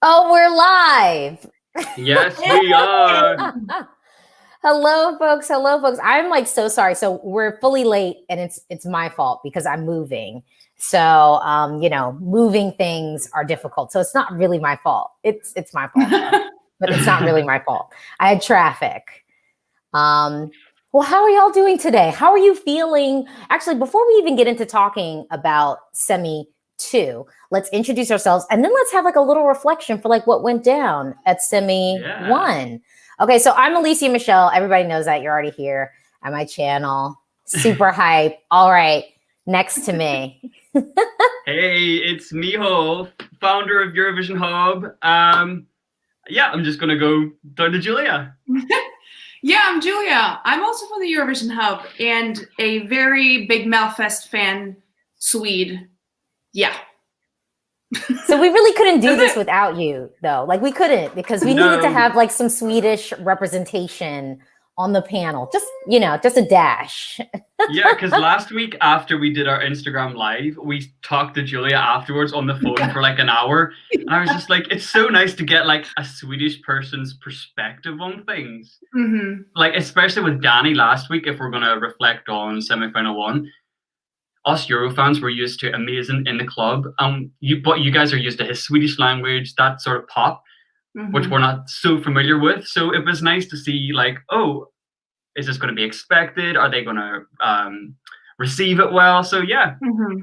Oh, we're live. Yes, we are. Hello, folks. Hello, folks. I'm like so sorry. So we're fully late, and it's my fault because I'm moving. So moving things are difficult. So it's not really my fault. It's my fault, though. But it's not really my fault. I had traffic. Well, how are y'all doing today? How are you feeling? Actually, before we even get into talking about SAMI 2, let's introduce ourselves and then let's have like a little reflection for like what went down at SAMI 1. Okay, so I'm Alesia Miceal. Everybody knows that. You're already here at my channel. Super hype. All right, next to me. Hey, it's Miho, founder of Eurovision Hub. I'm just gonna go down to Julia. Yeah, I'm Julia. I'm also from the Eurovision Hub and a very big Melfest fan, Swede. Yeah. So we really couldn't do this without you, though. Like we couldn't because we needed to have like some Swedish representation on the panel. Just a dash. Yeah, because last week after we did our Instagram live, we talked to Julia afterwards on the phone for like an hour. And I was just like, it's so nice to get like a Swedish person's perspective on things. Mm-hmm. Like, especially with Danny last week, if we're going to reflect on semi-final 1. Us Euro fans were used to amazing in the club. But you guys are used to his Swedish language, that sort of pop, which we're not so familiar with. So it was nice to see like, oh, is this going to be expected? Are they going to receive it well? So yeah. Mm-hmm.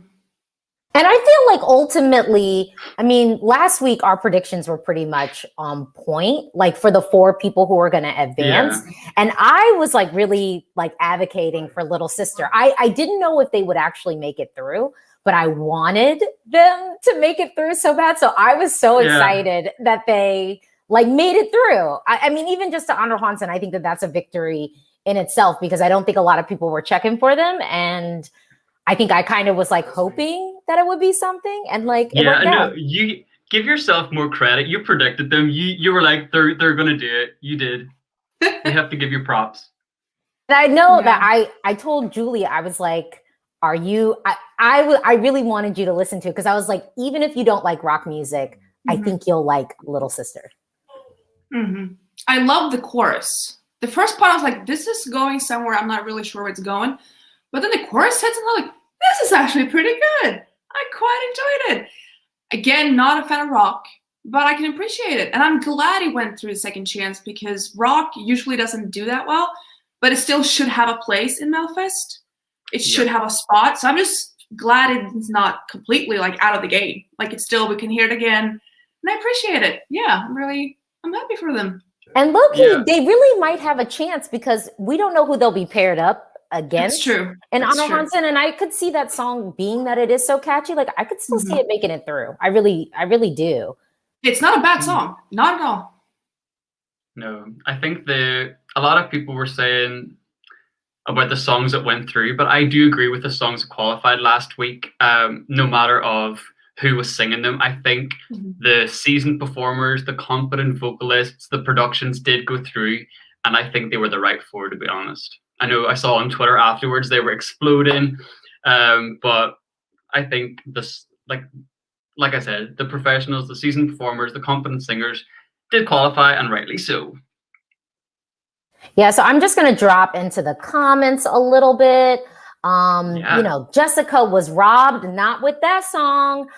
And I feel like ultimately, I mean, last week our predictions were pretty much on point, like for the 4 people who are going to advance. Yeah. And I was like really like advocating for Little Sister. I didn't know if they would actually make it through, but I wanted them to make it through so bad. So I was so excited that they like made it through. I mean, even just to honor Hansen, I think that that's a victory in itself because I don't think a lot of people were checking for them. And I think I kind of was like hoping that it would be something, and like you give yourself more credit. You predicted them. You were like they're gonna do it. You did. You have to give you props. And I know that I told Julia, I was like, "Are you?" I really wanted you to listen to it because I was like, even if you don't like rock music, I think you'll like Little Sister. Mm-hmm. I love the chorus. The first part I was like, "This is going somewhere. I'm not really sure where it's going." But then the chorus hits and I'm like, this is actually pretty good. I quite enjoyed it. Again, not a fan of rock, but I can appreciate it. And I'm glad he went through the second chance because rock usually doesn't do that well, but it still should have a place in Melfest. It should have a spot. So I'm just glad it's not completely like out of the game. Like it's still, we can hear it again. And I appreciate it. Yeah, I'm happy for them. And low-key, they really might have a chance because we don't know who they'll be paired up against. That's true. And Anna Hansen, and I could see that song being that it is so catchy. Like I could still see it making it through. I really do. It's not a bad song. Not at all. No, I think a lot of people were saying about the songs that went through, but I do agree with the songs that qualified last week. No matter of who was singing them, I think the seasoned performers, the competent vocalists, the productions did go through, and I think they were the right 4, to be honest. I know I saw on Twitter afterwards they were exploding, but I think this, like I said, the professionals, the seasoned performers, the competent singers did qualify, and rightly so. Yeah, so I'm just going to drop into the comments a little bit. Jessica was robbed, not with that song.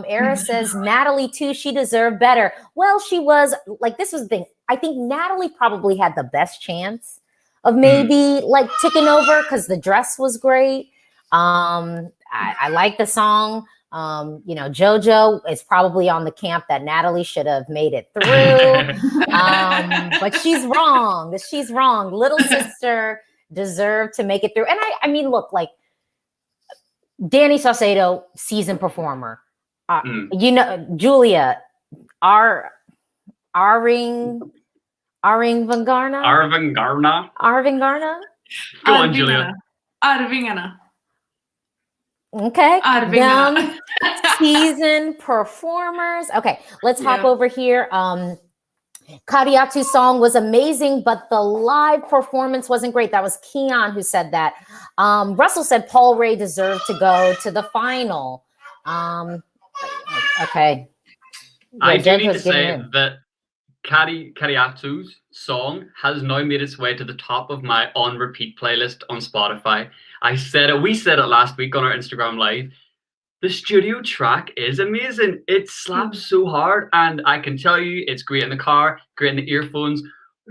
Era says Natalie too, she deserved better. Well, she was like, this was the thing. I think Natalie probably had the best chance of maybe like ticking over because the dress was great. I like the song. JoJo is probably on the camp that Natalie should have made it through. But she's wrong. She's wrong. Little Sister deserved to make it through. And I mean, look, like Danny Saucedo, seasoned performer. Julia, Arving Vangarna. Go on, Julia. Arvingarna. Okay. Seasoned performers. Okay, let's hop over here. Kariatu's song was amazing, but the live performance wasn't great. That was Keon who said that. Russell said Paul Ray deserved to go to the final. Okay. I do need to say that Kariatu's song has now made its way to the top of my on repeat playlist on Spotify. We said it last week on our Instagram live. The studio track is amazing. It slaps so hard, and I can tell you it's great in the car, great in the earphones,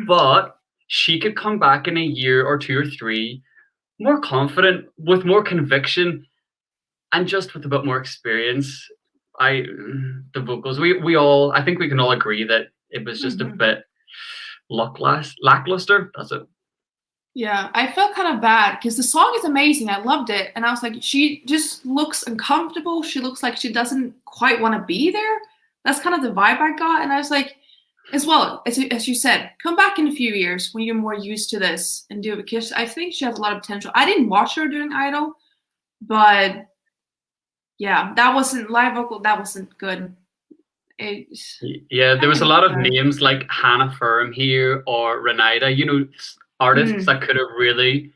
but she could come back in a year or 2 or 3 more confident, with more conviction, and just with a bit more experience. The vocals, I think we can all agree that it was just a bit lackluster. That's it. Yeah, I felt kind of bad because the song is amazing. I loved it. And I was like, she just looks uncomfortable. She looks like she doesn't quite want to be there. That's kind of the vibe I got. And I was like, as well, as you said, come back in a few years when you're more used to this and do it, because I think she has a lot of potential. I didn't watch her doing Idol, but yeah, that wasn't live vocal. That wasn't good. There was a lot of names like Hannah Firm here or Renata, artists that could have really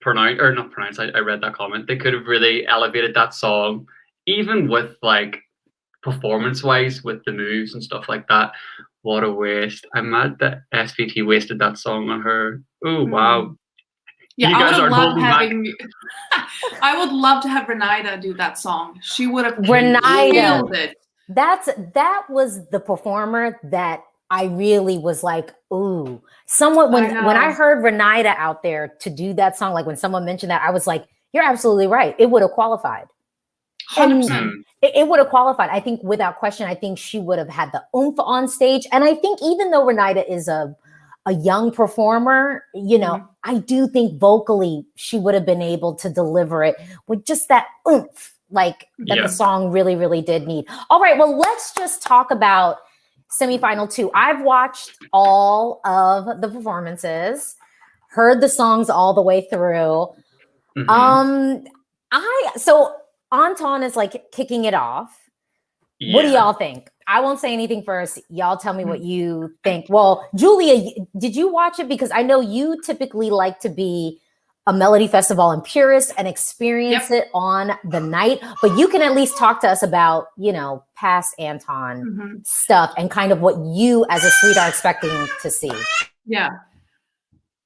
I read that comment. They could have really elevated that song, even with like performance-wise with the moves and stuff like that. What a waste. I'm mad that SVT wasted that song on her. Oh, wow. Yeah, I would love to have Renata do that song. She would have killed it. That was the performer that I really was like, ooh. When I heard Renata out there to do that song, like when someone mentioned that, I was like, you're absolutely right. It would have qualified. 100%. It would have qualified. I think without question, I think she would have had the oomph on stage. And I think even though Renata is a young performer, I do think vocally she would have been able to deliver it with just that oomph, like that the song really, really did need. All right, well, let's just talk about semifinal 2. I've watched all of the performances, heard the songs all the way through. So Anton is like kicking it off. What do y'all think? I won't say anything first. Y'all tell me what you think. Well, Julia, did you watch it? Because I know you typically like to be a Melodifestivalen purist and experience it on the night, but you can at least talk to us about, past Anton stuff and kind of what you as a Swede are expecting to see. Yeah.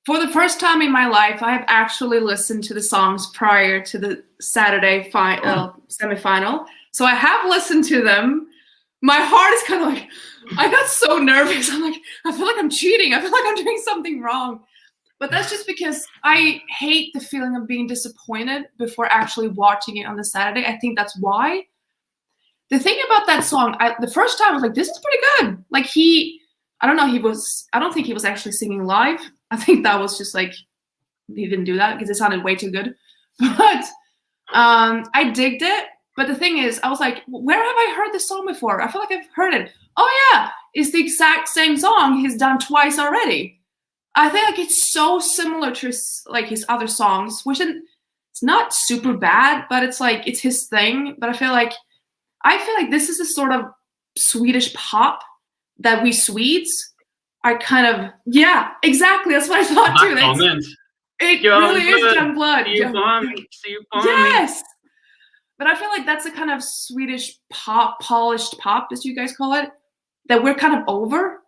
For the first time in my life, I have actually listened to the songs prior to the Saturday semifinal. So I have listened to them. My heart is kind of like, I got so nervous. I'm like, I feel like I'm cheating. I feel like I'm doing something wrong. But that's just because I hate the feeling of being disappointed before actually watching it on the Saturday. I think that's why. The thing about that song, the first time I was like, this is pretty good. Like I don't think he was actually singing live. I think that was just like, he didn't do that because it sounded way too good. But I digged it. But the thing is, I was like, where have I heard this song before? I feel like I've heard it. Oh yeah, it's the exact same song he's done twice already. I think like it's so similar to like his other songs, which it's not super bad, but it's like it's his thing. But I feel like this is a sort of Swedish pop that we Swedes are kind of exactly. That's what I thought too. It really is young blood. Yes. But I feel like that's a kind of Swedish pop, polished pop, as you guys call it, that we're kind of over.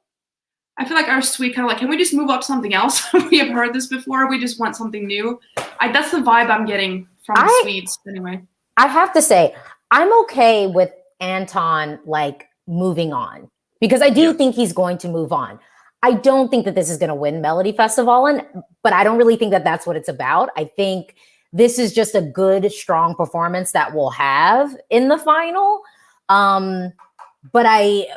I feel like our Swede kind of like, can we just move up to something else? We have heard this before. We just want something new. That's the vibe I'm getting from the Swedes anyway. I have to say, I'm okay with Anton like moving on because I do think he's going to move on. I don't think that this is going to win Melodifestivalen, but I don't really think that that's what it's about. I think this is just a good, strong performance that we'll have in the final. But I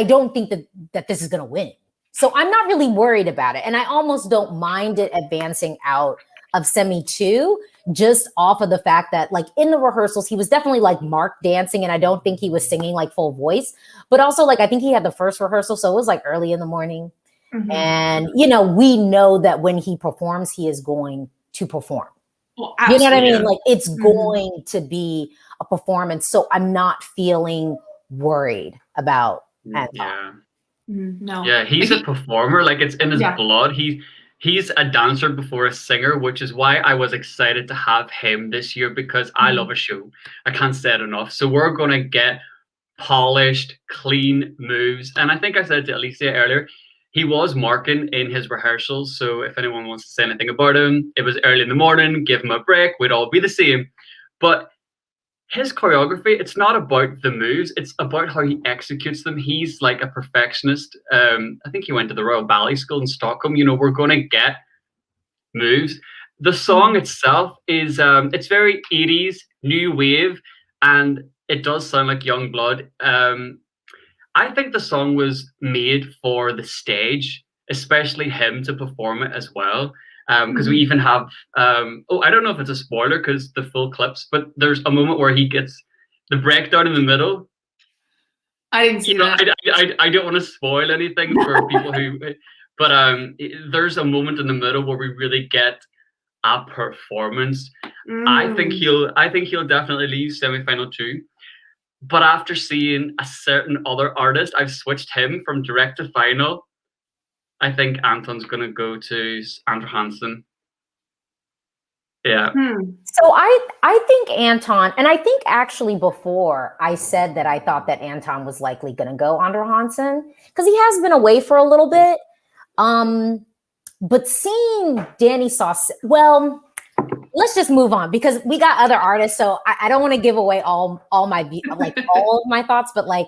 don't think that this is going to win. So I'm not really worried about it. And I almost don't mind it advancing out of semi 2, just off of the fact that like in the rehearsals, he was definitely like Mark dancing. And I don't think he was singing like full voice, but also like, I think he had the first rehearsal. So it was like early in the morning. And, we know that when he performs, he is going to perform. Well, you know what I mean? Like it's going to be a performance. So I'm not feeling worried about Anton. No. Yeah, he's a performer. Like it's in his blood. He's a dancer before a singer, which is why I was excited to have him this year because I love a show. I can't say it enough. So we're going to get polished, clean moves. And I think I said to Alesia earlier, he was marking in his rehearsals. So if anyone wants to say anything about him, it was early in the morning, give him a break, we'd all be the same. But his choreography, it's not about the moves, it's about how he executes them. He's like a perfectionist. I think he went to the Royal Ballet School in Stockholm. You know, we're going to get moves. The song itself is it's very 80s new wave, and it does sound like young blood. I think the song was made for the stage, especially him to perform it as well. Because we even have I don't know if it's a spoiler because the full clips, but there's a moment where he gets the breakdown in the middle. I didn't see that. I don't want to spoil anything for people who, but there's a moment in the middle where we really get a performance. I think he'll definitely leave semi-final 2. But after seeing a certain other artist, I've switched him from direct to final. I think Anton's going to go to Andrew Hansen. Yeah. So I think Anton, and I think actually before I said that I thought that Anton was likely going to go Andrew Hansen because he has been away for a little bit. But seeing Danny Sauce, well, let's just move on because we got other artists. So I don't want to give away all my all of my thoughts, but like,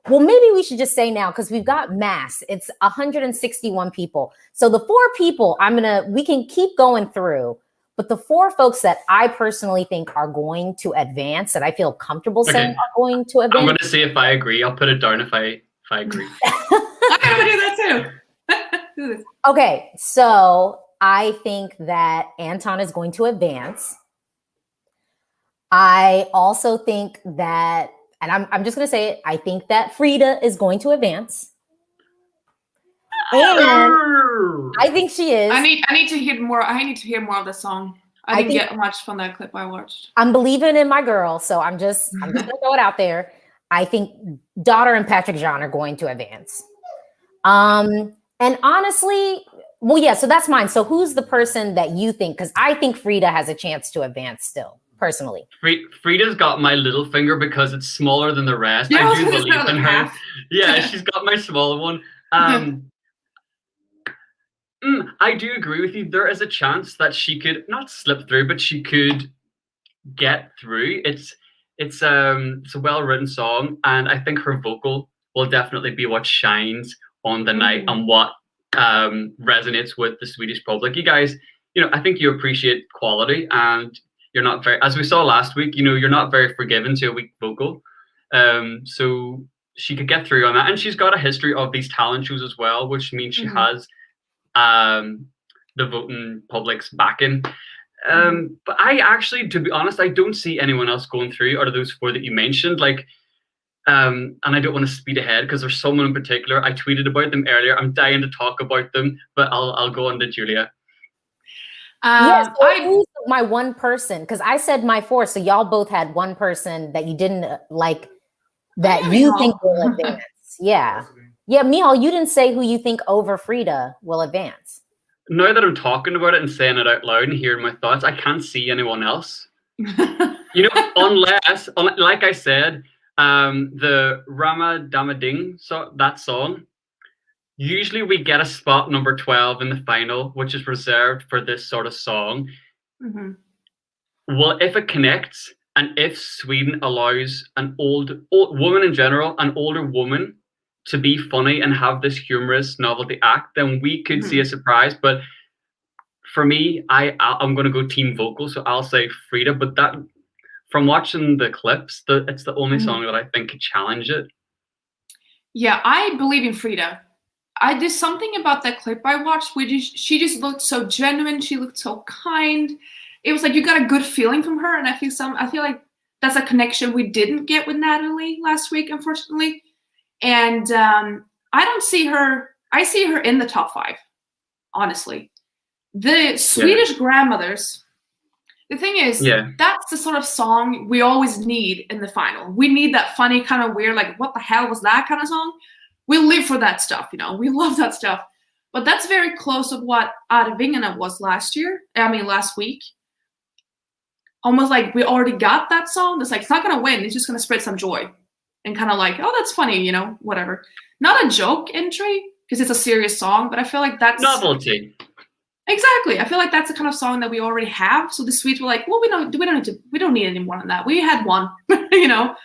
well, maybe we should just say now because we've got mass. It's 161 people. So the 4 people we can keep going through, but the 4 folks that I personally think are going to advance, that I feel comfortable saying are going to advance. I'm going to see if I agree. I'll put it down if I agree. I'm going to do that too. Do this. Okay, so I think that Anton is going to advance. I also think that, and I'm just going to say it, I think that Frida is going to advance. And I think she is. I need to hear more. I need to hear more of the song. I didn't get much from that clip I watched. I'm believing in my girl, so I'm just going to throw it out there. I think Daughter and Patrick Jean are going to advance. And honestly, well, yeah, so that's mine. So who's the person that you think? Because I think Frida has a chance to advance still, personally. Frida's got my little finger because it's smaller than the rest. I do believe in her. Yeah, she's got my smaller one. I do agree with you. There is a chance that she could not slip through, but she could get through. It's a well-written song, and I think her vocal will definitely be what shines on the night and what resonates with the Swedish public. You guys, I think you appreciate quality, and you're not very, as we saw last week, you're not very forgiving to a weak vocal. So she could get through on that, and she's got a history of these talent shows as well, which means she has the voting public's backing. But I actually, to be honest, I don't see anyone else going through out of those 4 that you mentioned. And I don't want to speed ahead because there's someone in particular. I tweeted about them earlier. I'm dying to talk about them, but I'll go on to Julia. Yes, who's my one person? Because I said my 4, so y'all both had one person that you didn't like that you think will advance. Yeah, Miceal, you didn't say who you think over Frida will advance. Now that I'm talking about it and saying it out loud and hearing my thoughts, I can't see anyone else. Unless, like I said, the Rama Dama Ding, so that song, usually we get a spot number 12 in the final, which is reserved for this sort of song. Well, if it connects, and if Sweden allows an old woman in general, an older woman, to be funny and have this humorous novelty act, then we could see a surprise. But for me, I'm going to go team vocal, so I'll say Frida. But that, from watching the clips, it's the only song that I think could challenge it. Yeah, I believe in Frida. There's something about that clip I watched where she just looked so genuine. She looked so kind. It was like you got a good feeling from her, and I feel like that's a connection we didn't get with Natalie last week, unfortunately. And I don't see her. I see her in the top 5, honestly. The Swedish grandmothers. The thing is, that's the sort of song we always need in the final. We need that funny kind of weird, like, what the hell was that kind of song? We live for that stuff, we love that stuff. But that's very close of what Arvingarna was last week. Almost like we already got that song. It's like, it's not going to win. It's just going to spread some joy. and kind of like, oh, that's funny, you know, whatever. Not a joke entry because it's a serious song, but I feel like that's novelty. Exactly. I feel like that's the kind of song that we already have. So the Swedes were like, well, we don't need any more than that. We had one, you know.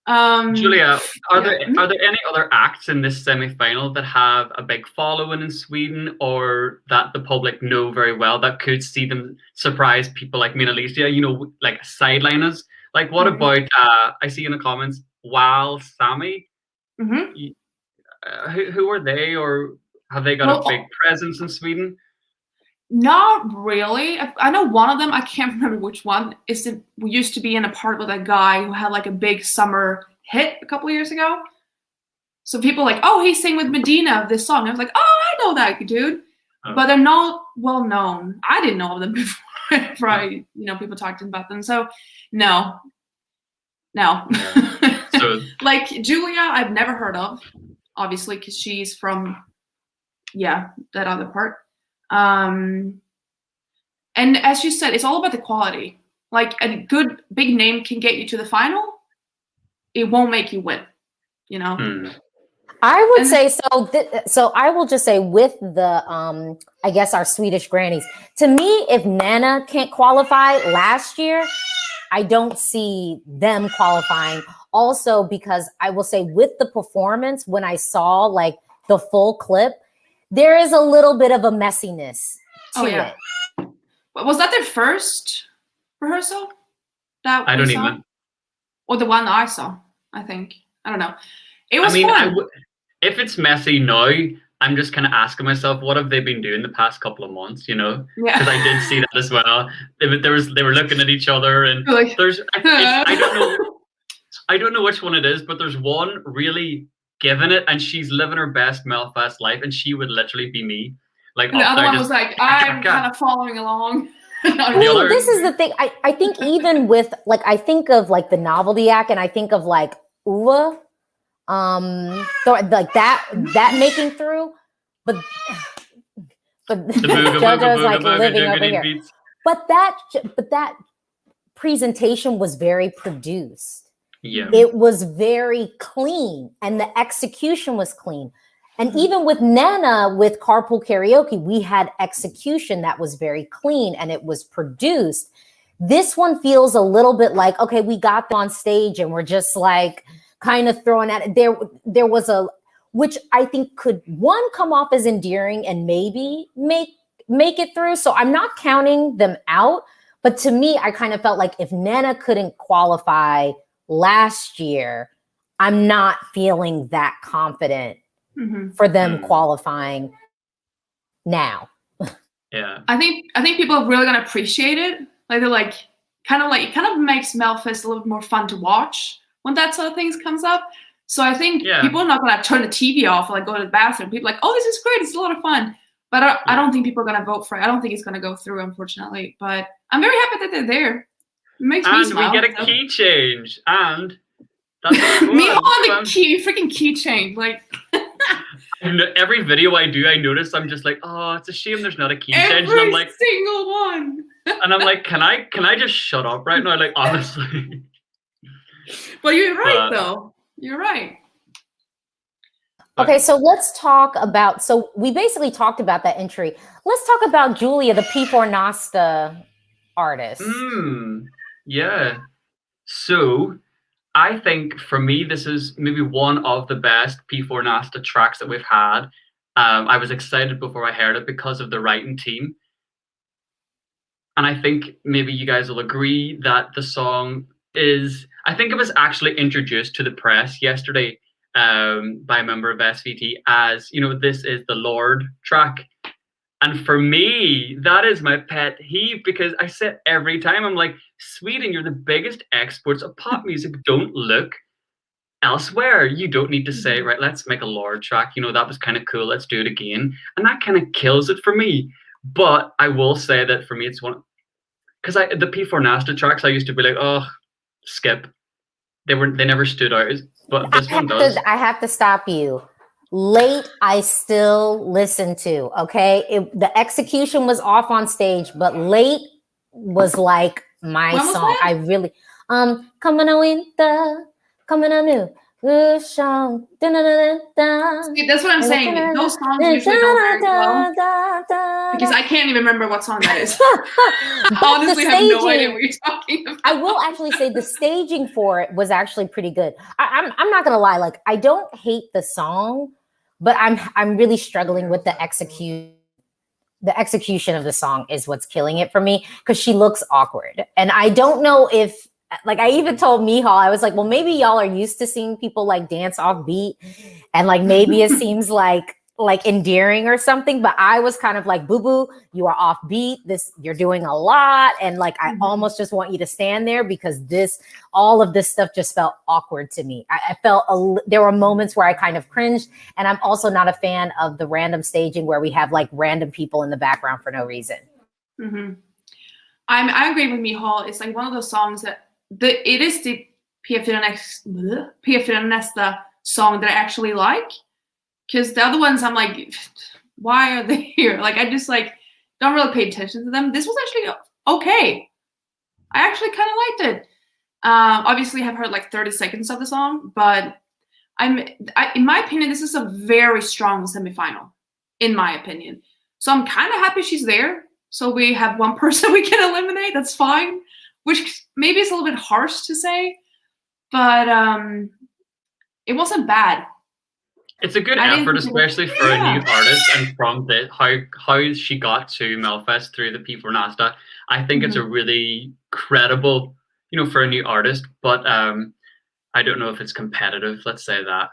Julia, are there any other acts in this semi-final that have a big following in Sweden, or that the public know very well that could see them surprise people like me and Alesia, you know, like sideliners? Like, what about I see in the comments WAHL, SAMI? Who are they, or have they got a big presence in Sweden? Not really. I know one of them. I can't remember which one. We used to be in a part with a guy who had like a big summer hit a couple of years ago. So people like, oh, he sang with Medina this song. I was like, oh, I know that dude. But they're not well known. I didn't know of them before I, people talked about them. So no. Yeah. So like Julia, I've never heard of, obviously, because she's from that other part. And as you said, it's all about the quality. Like a good big name can get you to the final. It won't make you win, you know? I would say so. So I will just say with the, I guess our Swedish grannies, to me, if Nana can't qualify last year, I don't see them qualifying. Also, because I will say with the performance, when I saw like the full clip, there is a little bit of a messiness to it. Was that their first rehearsal? I don't even. Or the one I saw, I think. I don't know. It was fun. If it's messy now, I'm just kind of asking myself, what have they been doing the past couple of months, you know? Because I did see that as well. They were looking at each other, and I don't know which one it is, but there's one really giving it, and she's living her best Melfast life, and she would literally be me. Like, and the other one was like, I'm kind of following along. This is the thing. I think even with like, I think of like the novelty act, and I think of like Uva, so like that making through, but JoJo's like living over here. But that presentation was very produced. Yeah. It was very clean, and the execution was clean. And even with Nana, with Carpool Karaoke, we had execution that was very clean and it was produced. This one feels a little bit like, okay, we got them on stage and we're just like kind of throwing at it. There was which I think could come off as endearing and maybe make it through. So I'm not counting them out, but to me, I kind of felt like if Nana couldn't qualify last year, I'm not feeling that confident for them qualifying now. Yeah, I think people are really gonna appreciate it. Like they're like, it kind of makes Melfest a little bit more fun to watch when that sort of things comes up. So I think people are not gonna turn the TV off or like go to the bathroom. People are like, oh, this is great, it's a lot of fun. But I don't think people are gonna vote for it. I don't think it's gonna go through, unfortunately. But I'm very happy that they're there. It makes me smile. And we get a key change, and that's me on the freaking keychain, like. And every video I do, I notice I'm just like, oh, it's a shame there's not a key change. And I'm like, single one. And I'm like, can I just shut up right now? Like, honestly. But you're right, though. You're right. Okay, so let's talk about. So we basically talked about that entry. Let's talk about Julia, the P4 Nasta artist. Yeah. So I think for me, this is maybe one of the best P4 Nasta tracks that we've had. I was excited before I heard it because of the writing team. And I think maybe you guys will agree that the song I think it was actually introduced to the press yesterday by a member of SVT as, this is the Lord track. And for me, that is my pet peeve, because I say every time, I'm like, Sweden, you're the biggest exports of pop music. Don't look elsewhere. You don't need to say, right, let's make a Lord track. That was kind of cool. Let's do it again. And that kind of kills it for me. But I will say that for me, it's one, because the P4 Nasta tracks, I used to be like, oh, skip. They never stood out. But this one does. I have to stop you. Late, I still listen to, okay? The execution was off on stage, but Late was like my song. I really, coming on winter, coming on new, See, that's what I'm saying. Those songs usually don't very well because I can't even remember what song that is. Honestly, I have no idea what you're talking about. I will actually say the staging for it was actually pretty good. I'm not gonna lie, like I don't hate the song, but I'm really struggling with the execution. The execution of the song is what's killing it for me because she looks awkward, and I don't know if. Like I even told Miceal, I was like, well, maybe y'all are used to seeing people like dance off beat and like maybe it seems like endearing or something. But I was kind of like, boo-boo, you are off beat. You're doing a lot. And like, I almost just want you to stand there because all of this stuff just felt awkward to me. I felt there were moments where I kind of cringed, and I'm also not a fan of the random staging where we have like random people in the background for no reason. Mm-hmm. I agree with Miceal. It's like one of those songs that it is the P4 Nästa song that I actually like, because the other ones I'm like, why are they here? Like I just like don't really pay attention to them. This was actually okay. I actually kind of liked it. Obviously, I've heard like 30 seconds of the song, but in my opinion, this is a very strong semifinal, in my opinion. So I'm kind of happy she's there. So we have one person we can eliminate. That's fine. Which maybe is a little bit harsh to say, but it wasn't bad. It's a good effort, especially for a new artist, and from how she got to Melfest through the P4 Nästa. I think it's a really credible, for a new artist. But I don't know if it's competitive. Let's say that.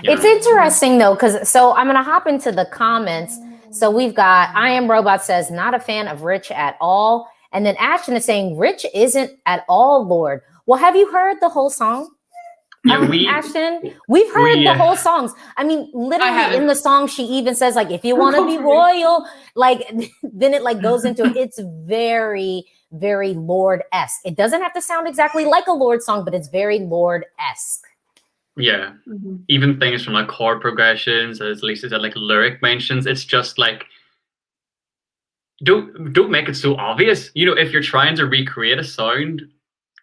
It's interesting though, because I'm gonna hop into the comments. So we've got I Am Robot says not a fan of Rich at all. And then Ashton is saying, Rich isn't at all Lord. Well, have you heard the whole song? Yeah, Ashton, we've heard the whole songs. I mean, literally in the song, she even says, like, if you want to be royal, like, then it like goes into it's very, very Lord-esque. It doesn't have to sound exactly like a Lord song, but it's very Lord-esque. Yeah. Even things from like chord progressions, as Lisa said, like lyric mentions, it's just like, don't make it so obvious. If you're trying to recreate a sound,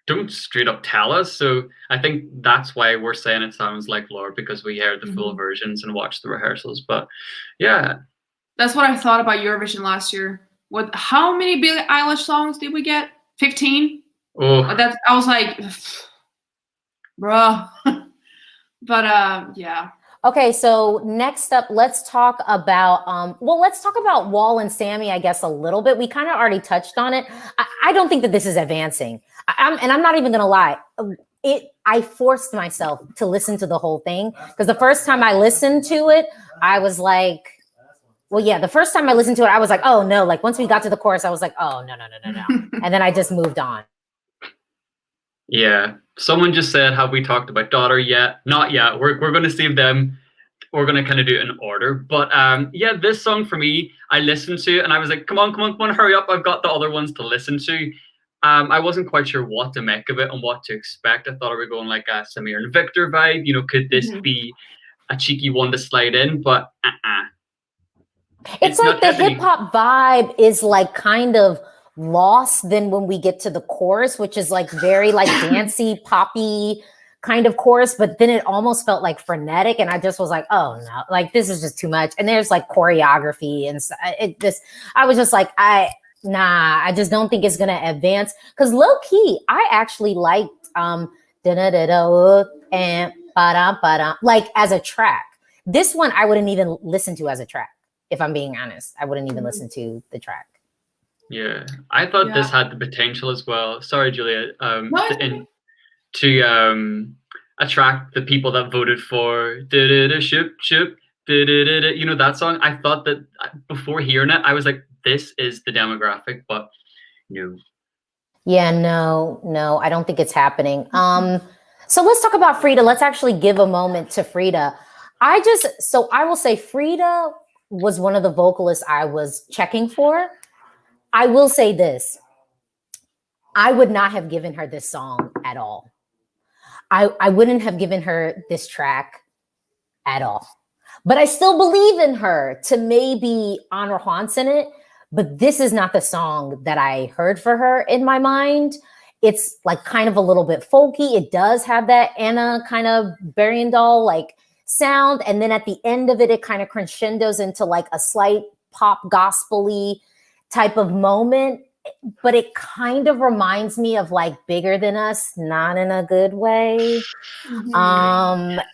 don't straight up tell us. So I think that's why we're saying it sounds like Lord, because we heard the full versions and watched the rehearsals. But yeah, that's what I thought about Eurovision last year. How many Billie Eilish songs did we get? 15. Oh, I was like, bruh. But yeah. Okay, so next up, let's talk about WAHL and SAMI, I guess, a little bit. We kind of already touched on it. I don't think that this is advancing. I'm not even gonna lie. I forced myself to listen to the whole thing because the first time I listened to it, I was like, the first time I listened to it, I was like, oh no, like once we got to the chorus, I was like, oh no. And then I just moved on. Yeah. Someone just said, have we talked about Daughter yet? Not yet. We're going to save them. We're going to kind of do it in order. But this song for me, I listened to it and I was like, come on, hurry up. I've got the other ones to listen to. I wasn't quite sure what to make of it and what to expect. I thought we were going like a Samir and Victor vibe. Could this be a cheeky one to slide in? But It's like the hip hop vibe is like kind of lost then when we get to the chorus, which is like very like dancey, poppy kind of chorus, but then it almost felt like frenetic, and I just was like, oh no, like this is just too much. And there's like choreography and I was just like, I just don't think it's gonna advance. Because low key, I actually liked and like as a track. This one I wouldn't even listen to as a track. If I'm being honest, I wouldn't even listen to the track. Yeah, I thought this had the potential as well. Sorry, Julia. To attract the people that voted for ship, that song. I thought that before hearing it, I was like, this is the demographic, but no. Yeah, no, I don't think it's happening. So let's talk about Frida. Let's actually give a moment to Frida. I will say Frida was one of the vocalists I was checking for. I will say this. I would not have given her this song at all. I wouldn't have given her this track at all. But I still believe in her to maybe honor Juan's in it. But this is not the song that I heard for her in my mind. it's like kind of a little bit folky. It does have that Anna kind of Berriendahl like sound. And then at the end of it, it kind of crescendos into like a slight pop gospel-y type of moment. But it kind of reminds me of like Bigger Than Us, not in a good way.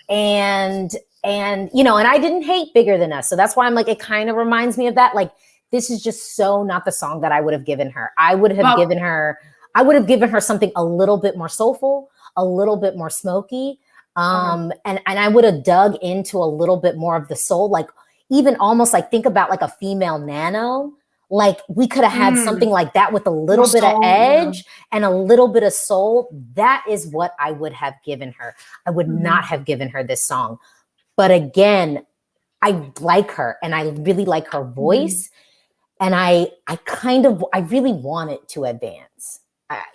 And you know, and I didn't hate Bigger Than Us. So that's why I'm like, it kind of reminds me of that. Like, this is just so not the song that I would have given her. I would have given her something a little bit more soulful, a little bit more smoky. And I would have dug into a little bit more of the soul, like even almost like think about like a female Nano. Like we could have had something like that with a little bit of edge and a little bit of soul. That is what I would have given her. I would not have given her this song. But again, I like her and I really like her voice. And I really want it to advance.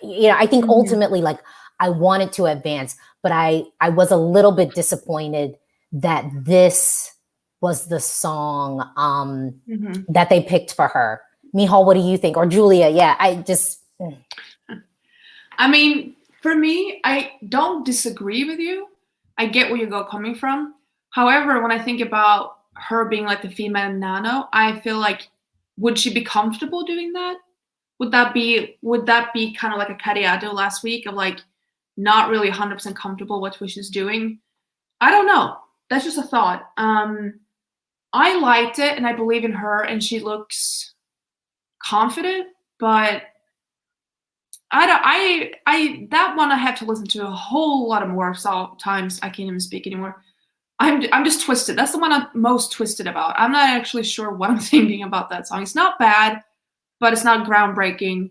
You know, I think ultimately like I want it to advance, but I was a little bit disappointed that this was the song that they picked for her. Miceal, what do you think? Or Julia? Yeah, I mean, for me, I don't disagree with you. I get where you're coming from. However, when I think about her being like the female Nano, I feel like, would she be comfortable doing that? Would that be kind of like a Kariatu last week of like not really 100% comfortable with what she's doing? I don't know. That's just a thought. I liked it and I believe in her and she looks confident, but that one I have to listen to a whole lot of more times. I can't even speak anymore. I'm just twisted. That's the one I'm most twisted about. I'm not actually sure what I'm thinking about that song. It's not bad, but it's not groundbreaking.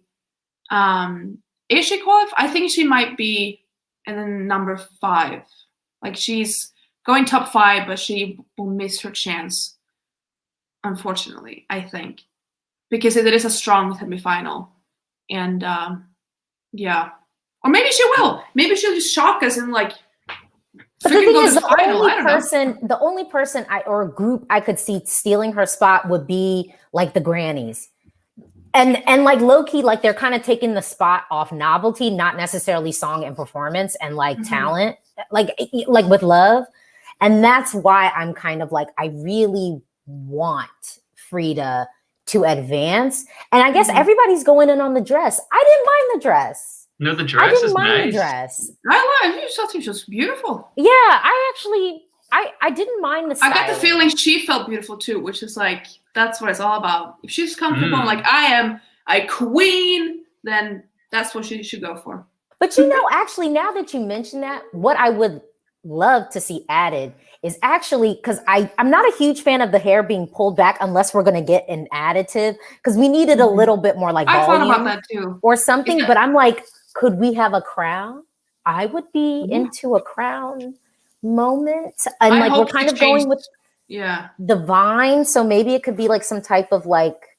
Is she qualified? I think she might be in the number 5. Like she's going top 5, but she will miss her chance, unfortunately, I think. Because it is a strong semifinal. And yeah. Or maybe she will. Maybe she'll just shock us and like but the thing is, the only person or group I could see stealing her spot would be like the grannies. And like low key, like they're kind of taking the spot off novelty, not necessarily song and performance and like talent, like with love. And that's why I'm kind of like, I really want Frida to advance. And I guess everybody's going in on the dress. I didn't mind the dress. No, the dress is nice. The dress. I like it. I thought she was beautiful. Yeah, I didn't mind the style. I got the feeling she felt beautiful too, which is like, that's what it's all about. If she's comfortable, like I am a queen, then that's what she should go for. But you know, actually, now that you mention that, what I would love to see added is actually, because I'm not a huge fan of the hair being pulled back unless we're going to get an additive, because we needed a little bit more like volume. I thought about that too. Or something, but I'm like, could we have a crown? I would be into a crown moment. And like we're kind of going with the vine, so maybe it could be like some type of like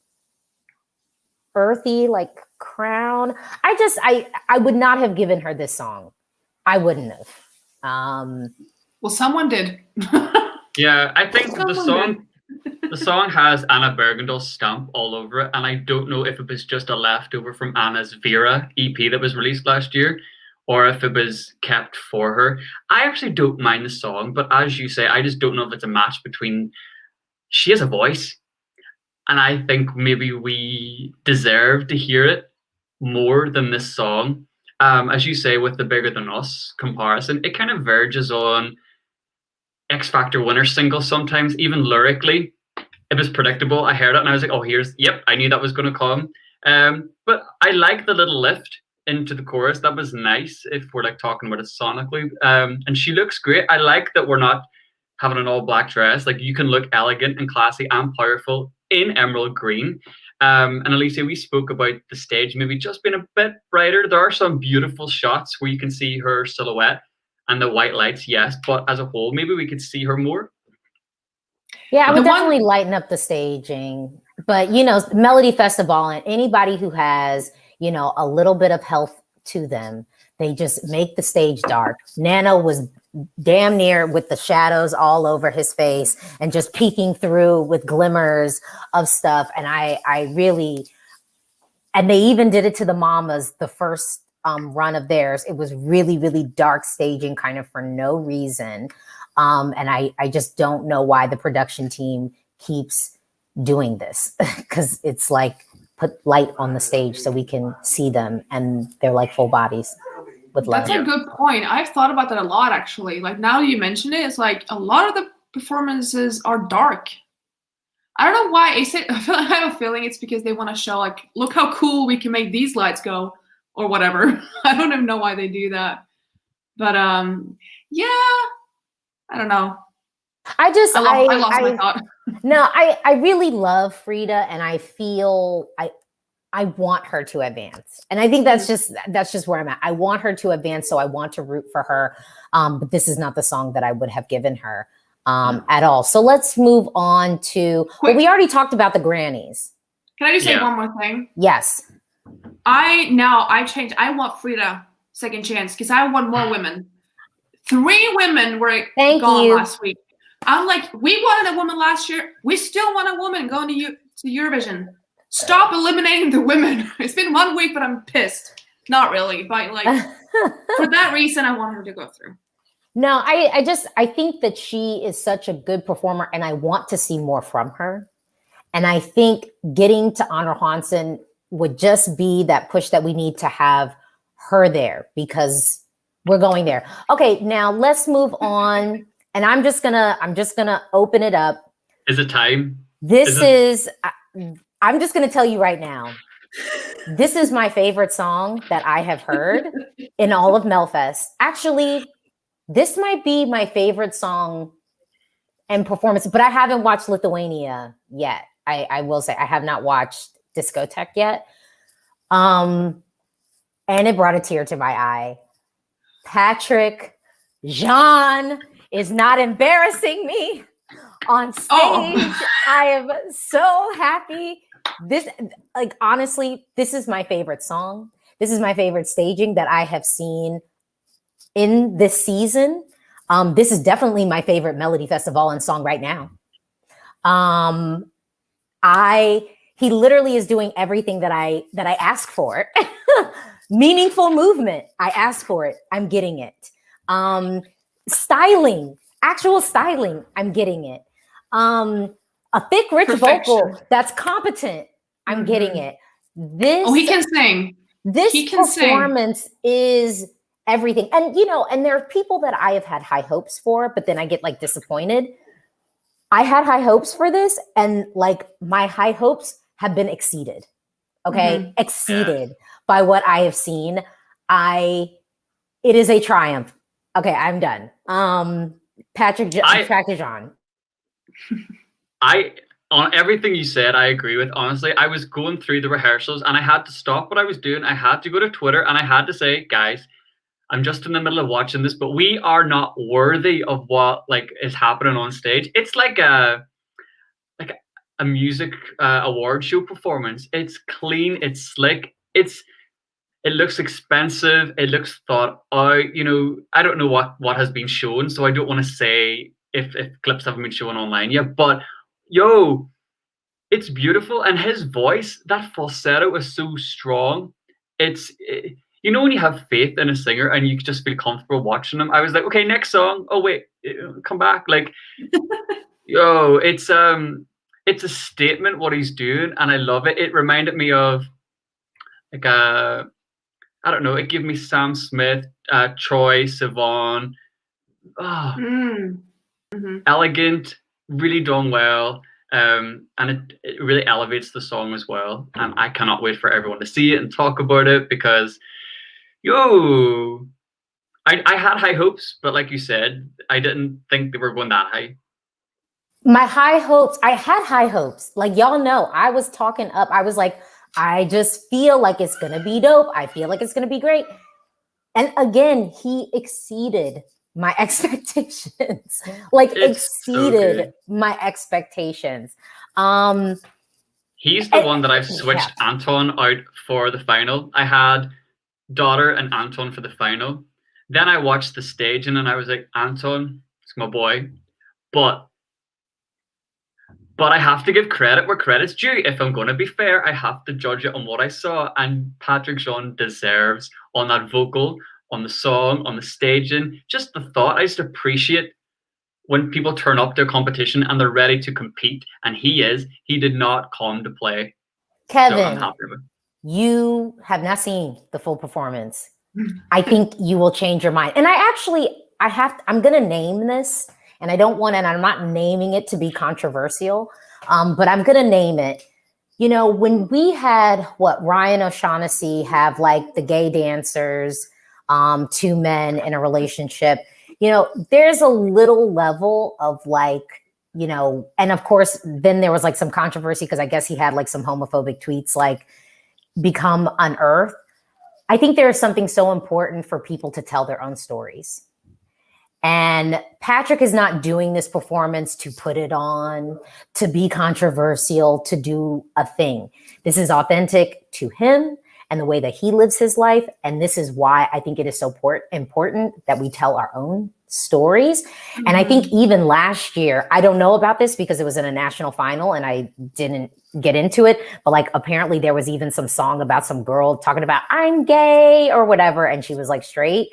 earthy like crown. I would not have given her this song. I wouldn't have. Well, someone did. Yeah, I think the song has Anna Bergendal's stamp all over it, and I don't know if it was just a leftover from Anna's Vera EP that was released last year, or if it was kept for her. I actually don't mind the song, but as you say, I just don't know if it's a match between. She has a voice, and I think maybe we deserve to hear it more than this song. As you say, with the Bigger Than Us comparison, it kind of verges on X Factor winner singles sometimes, even lyrically. It was predictable. I heard it and I was like, oh, I knew that was going to come. But I like the little lift into the chorus. That was nice if we're like talking about it sonically. And she looks great. I like that we're not having an all black dress. Like you can look elegant and classy and powerful in emerald green. And Alesia, we spoke about the stage maybe just being a bit brighter. There are some beautiful shots where you can see her silhouette and the white lights, yes. But as a whole, maybe we could see her more. Yeah, I would definitely lighten up the staging. But, you know, Melodifestivalen, anybody who has, you know, a little bit of health to them, they just make the stage dark. Nano was damn near with the shadows all over his face and just peeking through with glimmers of stuff. And I really, and they even did it to the mamas the first run of theirs, it was really, really dark staging kind of for no reason. And I just don't know why the production team keeps doing this, because it's like put light on the stage so we can see them, and they're like full bodies with love. That's a good point. I've thought about that a lot, actually. Like, now that you mention it, it's like a lot of the performances are dark. I don't know why. I have a feeling it's because they want to show, like, look how cool we can make these lights go, or whatever. I don't even know why they do that. But yeah, I don't know. I lost my thought. No, I really love Frida, and I feel I want her to advance. And I think that's just where I'm at. I want her to advance, so I want to root for her. But this is not the song that I would have given her at all. So let's move on to, well, we already talked about the grannies. Can I just say one more thing? Yes. I changed. I want Frida second chance, because I want more women. 3 women were gone last week. I'm like, we wanted a woman last year. We still want a woman going to Eurovision. Stop eliminating the women. It's been 1 week, but I'm pissed. Not really, but like for that reason, I want her to go through. No, I think that she is such a good performer, and I want to see more from her. And I think getting to Honor Hansen would just be that push that we need to have her there, because we're going there. Okay, now let's move on. And I'm just gonna open it up. Is it time? I'm just gonna tell you right now. This is my favorite song that I have heard in all of Melfest. Actually, this might be my favorite song and performance, but I haven't watched Lithuania yet. I will say I have not watched Discotheque yet. And it brought a tear to my eye. Patrik Jean is not embarrassing me on stage. I am so happy. This, like, honestly, this is my favorite song. This is my favorite staging that I have seen in this season. This is definitely my favorite Melodifestivalen song right now. He literally is doing everything that I ask for. Meaningful movement, I ask for it. I'm getting it. Styling, actual styling, I'm getting it. A thick, rich vocal that's competent, I'm getting it. He can sing. This performance is everything. And and there are people that I have had high hopes for, but then I get like disappointed. I had high hopes for this, and like my high hopes have been exceeded. Okay, exceeded by what I have seen. It is a triumph. Okay, I'm done. Patrik Jean. On everything you said, I agree with. Honestly, I was going through the rehearsals and I had to stop what I was doing. I had to go to Twitter and I had to say, guys, I'm just in the middle of watching this, but we are not worthy of what is happening on stage. It's like a music award show performance. It's clean, it's slick, it looks expensive, it looks thought out. I don't know what has been shown, so I don't want to say if clips haven't been shown online yet, but it's beautiful. And his voice, that falsetto is so strong. It's when you have faith in a singer and you just feel comfortable watching them. I was like, okay, next song. Oh wait, come back. It's a statement what he's doing, and I love it. It reminded me of I don't know, it gave me Sam Smith, Troye Sivan. Elegant, really done well. And it really elevates the song as well. And I cannot wait for everyone to see it and talk about it, because I had high hopes, but like you said, I didn't think they were going that high. My high hopes, I had high hopes. Like, y'all know, I was talking up. I was like, I just feel like it's going to be dope. I feel like it's going to be great. And again, he exceeded my expectations. Exceeded my expectations. He's the one that I've switched Anton out for the final. I had Daughter and Anton for the final. Then I watched the staging and I was like, Anton, it's my boy. But I have to give credit where credit's due. If I'm going to be fair, I have to judge it on what I saw. And Patrik Jean deserves on that vocal, on the song, on the staging, just the thought. I just appreciate when people turn up to a competition and they're ready to compete, and he did not come to play. Kevin, so I'm happy with it. You have not seen the full performance. I think you will change your mind. And I'm going to name this, and I don't want, and I'm not naming it to be controversial, but I'm going to name it. You know, when we had Ryan O'Shaughnessy have like the gay dancers, two men in a relationship, you know, there's a little level of like, you know, and of course, then there was like some controversy because I guess he had like some homophobic tweets like become unearthed. I think there is something so important for people to tell their own stories. And Patrik is not doing this performance to put it on, to be controversial, to do a thing. This is authentic to him and the way that he lives his life. And this is why I think it is so important that we tell our own stories. Mm-hmm. And I think even last year, I don't know about this because it was in a national final and I didn't get into it, but like apparently there was even some song about some girl talking about I'm gay or whatever, and she was like straight.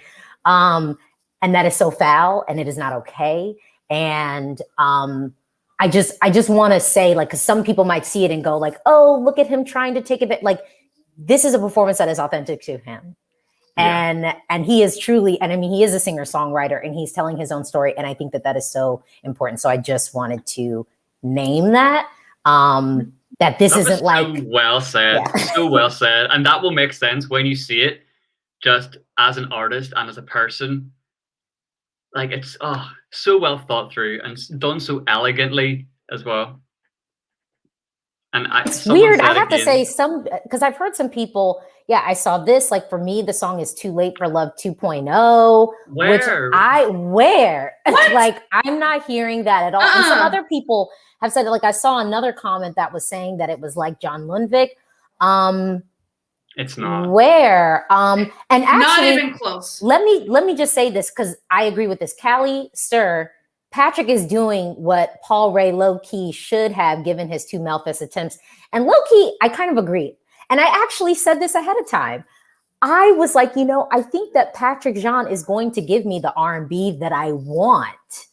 And that is so foul and it is not okay. And I just want to say, like, because some people might see it and go like, oh, look at him trying to take a bit. Like, this is a performance that is authentic to him. Yeah. And he is truly, and I mean, he is a singer-songwriter and he's telling his own story. And I think that is so important. So I just wanted to name that, that this isn't like. So well said, so well said. And that will make sense when you see it just as an artist and as a person. Like it's so well thought through and done so elegantly as well. And it's weird. I have to say because I've heard some people. Yeah, I saw this. Like for me, the song is "Too Late for Love 2.0." Where? Like I'm not hearing that at all. And some other people have said, like I saw another comment that was saying that it was like John Lundvik. It's not. Where? And actually, not even close. Let me just say this because I agree with this. Callie Stir, Patrik is doing what Paul Ray low-key should have given his two Melfest attempts. And low-key, I kind of agree. And I actually said this ahead of time. I was like, you know, I think that Patrik Jean is going to give me the R&B that I want,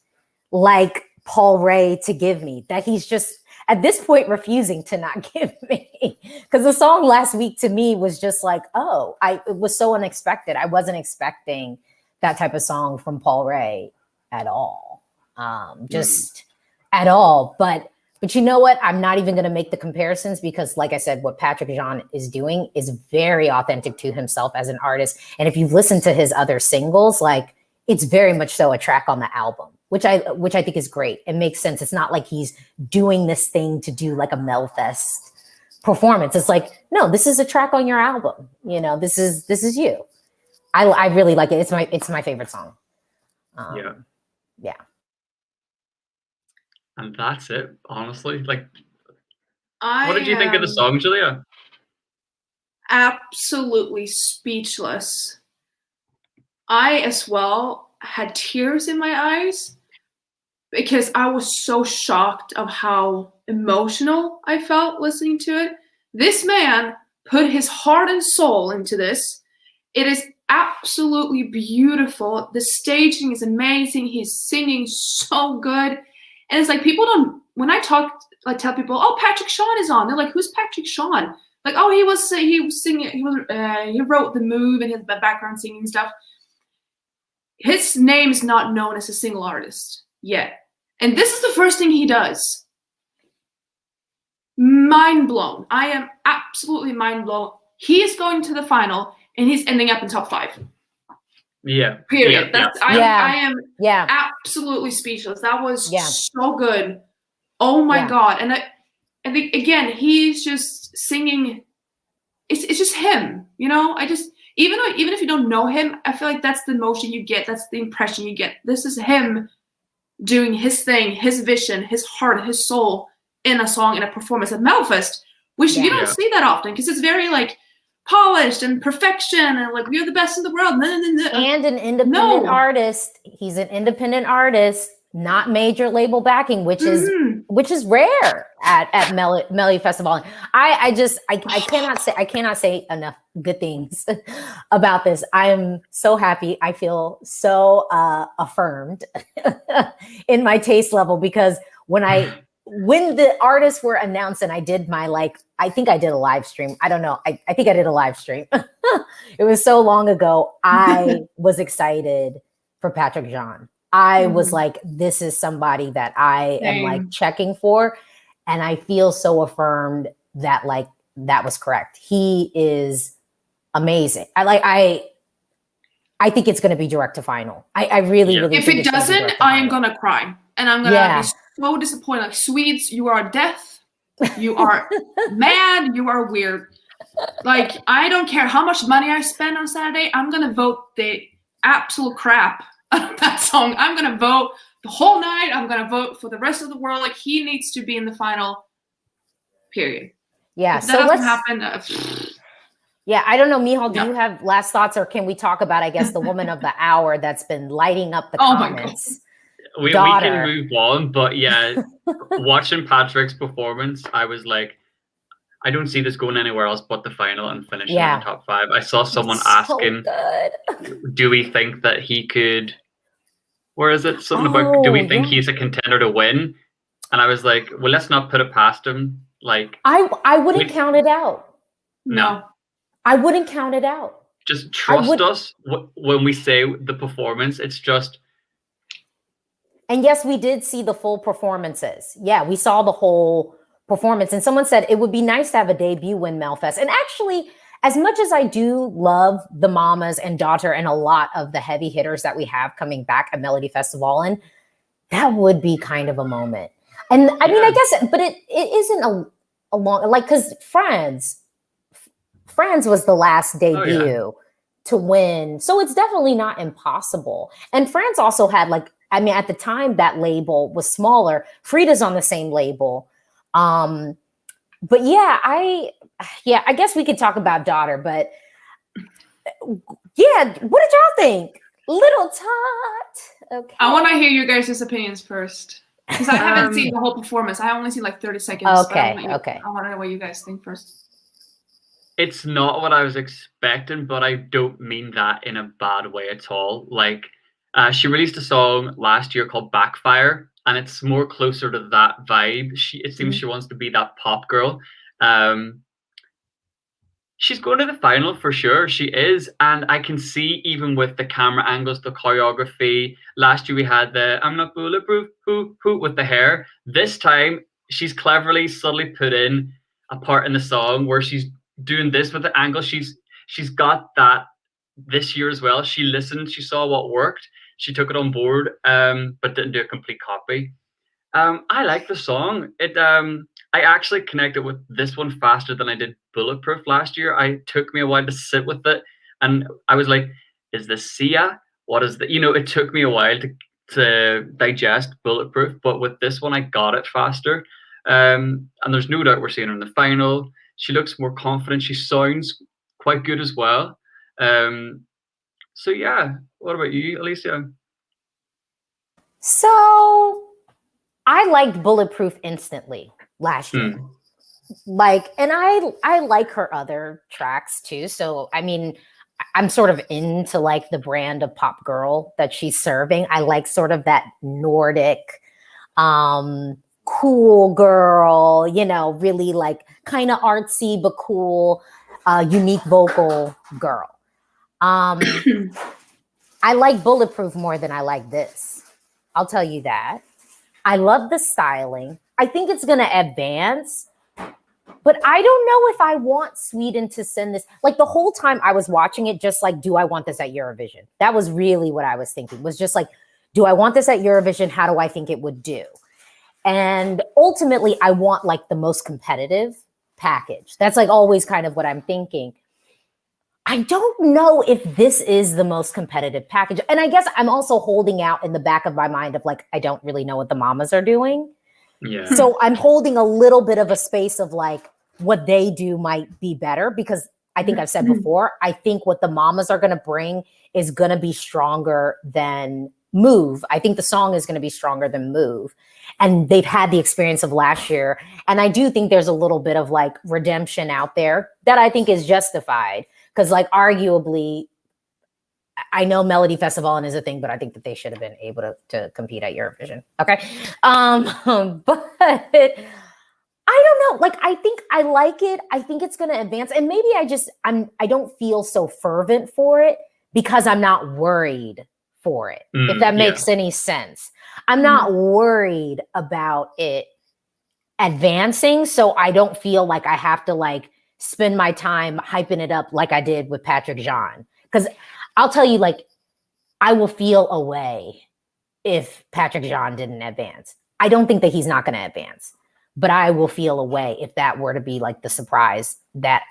like Paul Ray to give me, that he's just at this point refusing to not give me. Because the song last week to me was just like, it was so unexpected. I wasn't expecting that type of song from Paul Ray at all. At all. But you know what? I'm not even going to make the comparisons because like I said, what Patrik Jean is doing is very authentic to himself as an artist. And if you've listened to his other singles, like it's very much so a track on the album, which I think is great. It makes sense. It's not like he's doing this thing to do like a Melfest performance. It's like, no, this is a track on your album. You know, this is you. I really like it. It's my favorite song. Yeah. And that's it, honestly. Like, what did you think of the song, Julia? Absolutely speechless. I, as well, had tears in my eyes because I was so shocked of how emotional I felt listening to it. This man put his heart and soul into this. It is absolutely beautiful. The staging is amazing. He's singing so good. And it's like people don't, when I tell people, oh, Patrik Jean is on. They're like, who's Patrik Jean? Like, oh, he was singing, he wrote the move and his background singing stuff. His name is not known as a single artist yet. And this is the first thing he does. Mind blown. I am absolutely mind blown. He is going to the final and he's ending up in top 5. Yeah. Period. Yeah. I am absolutely speechless. That was so good. Oh my God. And I think again, he's just singing. It's just him, you know? Even if you don't know him, I feel like that's the emotion you get. That's the impression you get. This is him doing his thing, his vision, his heart, his soul in a song, in a performance at Melfest, which you don't see that often because it's very like polished and perfection and like we're the best in the world. And an independent artist. He's an independent artist, not major label backing, which is which is rare at Melodifestivalen. I cannot say enough good things about this. I am so happy. I feel so affirmed in my taste level, because when the artists were announced and I did my, I think I did a live stream. I don't know. I think I did a live stream. It was so long ago. I was excited for Patrik Jean. I was like, this is somebody that I am like checking for. And I feel so affirmed that that was correct. He is amazing. I think it's going to be direct to final. I really if think it doesn't, I am going to cry. And I'm going to be so disappointed. Like, Swedes, you are deaf. You are mad. You are weird. Like, I don't care how much money I spend on Saturday. I'm going to vote the absolute crap out of that song. I'm going to vote the whole night. I'm going to vote for the rest of the world. Like, he needs to be in the final, period. Yeah. If that doesn't happen. Yeah, I don't know, Miceal, do you have last thoughts, or can we talk about, I guess, the woman of the hour that's been lighting up the comments? We can move on, but yeah, watching Patrik's performance, I was like, I don't see this going anywhere else but the final and finishing in the top 5. I saw someone asking, do we think that he could, where is it? Something about, do we think he's a contender to win? And I was like, well, let's not put it past him. Like, I wouldn't count it out. No. I wouldn't count it out. Just trust us when we say the performance. It's just. And yes, we did see the full performances. Yeah, we saw the whole performance. And someone said it would be nice to have a debut win Melfest. And actually, as much as I do love the mamas and daughter and a lot of the heavy hitters that we have coming back at Melodifestivalen, that would be kind of a moment. And I mean, I guess, but it isn't a long, like, because Franz was the last debut to win. So it's definitely not impossible. And Franz also had, like, I mean, at the time that label was smaller. Frida's on the same label. But yeah, I guess we could talk about daughter, but yeah, what did y'all think? Little Tot. Okay. I want to hear your guys' opinions first, because I haven't seen the whole performance. I only seen like 30 seconds. Okay. I want to know what you guys think first. It's not what I was expecting, but I don't mean that in a bad way at all. Like, she released a song last year called Backfire, and it's more closer to that vibe. It seems she wants to be that pop girl. She's going to the final for sure. She is. And I can see, even with the camera angles, the choreography. Last year we had the I'm not bulletproof, hoo, hoo, with the hair. This time, she's cleverly, subtly put in a part in the song where she's doing this with the angle. She's got that this year as well. She listened. She saw what worked. She took it on board, but didn't do a complete copy. I like the song. I actually connected with this one faster than I did Bulletproof last year. It took me a while to sit with it, and I was like, "Is this Sia? What is the?" It took me a while to digest Bulletproof, but with this one, I got it faster. And there's no doubt we're seeing her in the final. She looks more confident. She sounds quite good as well. So yeah, what about you, Alesia? So I liked Bulletproof instantly last year. Like, and I like her other tracks too. So, I mean, I'm sort of into like the brand of pop girl that she's serving. I like sort of that Nordic, cool girl, really like kind of artsy, but cool, unique vocal girl. I like Bulletproof more than I like this. I'll tell you that. I love the styling. I think it's going to advance, but I don't know if I want Sweden to send this. Like, the whole time I was watching it, just like, do I want this at Eurovision? That was really what I was thinking, was just like, do I want this at Eurovision? How do I think it would do? And ultimately, I want like the most competitive package. That's like always kind of what I'm thinking. I don't know if this is the most competitive package. And I guess I'm also holding out in the back of my mind of like, I don't really know what the mamas are doing. Yeah. So I'm holding a little bit of a space of like, what they do might be better, because I think I've said before, I think what the mamas are going to bring is going to be stronger than Move. I think the song is going to be stronger than Move. And they've had the experience of last year. And I do think there's a little bit of like redemption out there that I think is justified. Because like arguably, I know Melodifestivalen is a thing, but I think that they should have been able to compete at Eurovision. Okay. But I don't know. Like, I think I like it. I think it's going to advance. And maybe I don't feel so fervent for it because I'm not worried for it. If that makes any sense. I'm not worried about it advancing. So I don't feel like I have to like spend my time hyping it up like I did with Patrik Jean. Because I'll tell you, like, I will feel away if Patrik Jean didn't advance. I don't think that he's not going to advance, but I will feel away if that were to be like the surprise that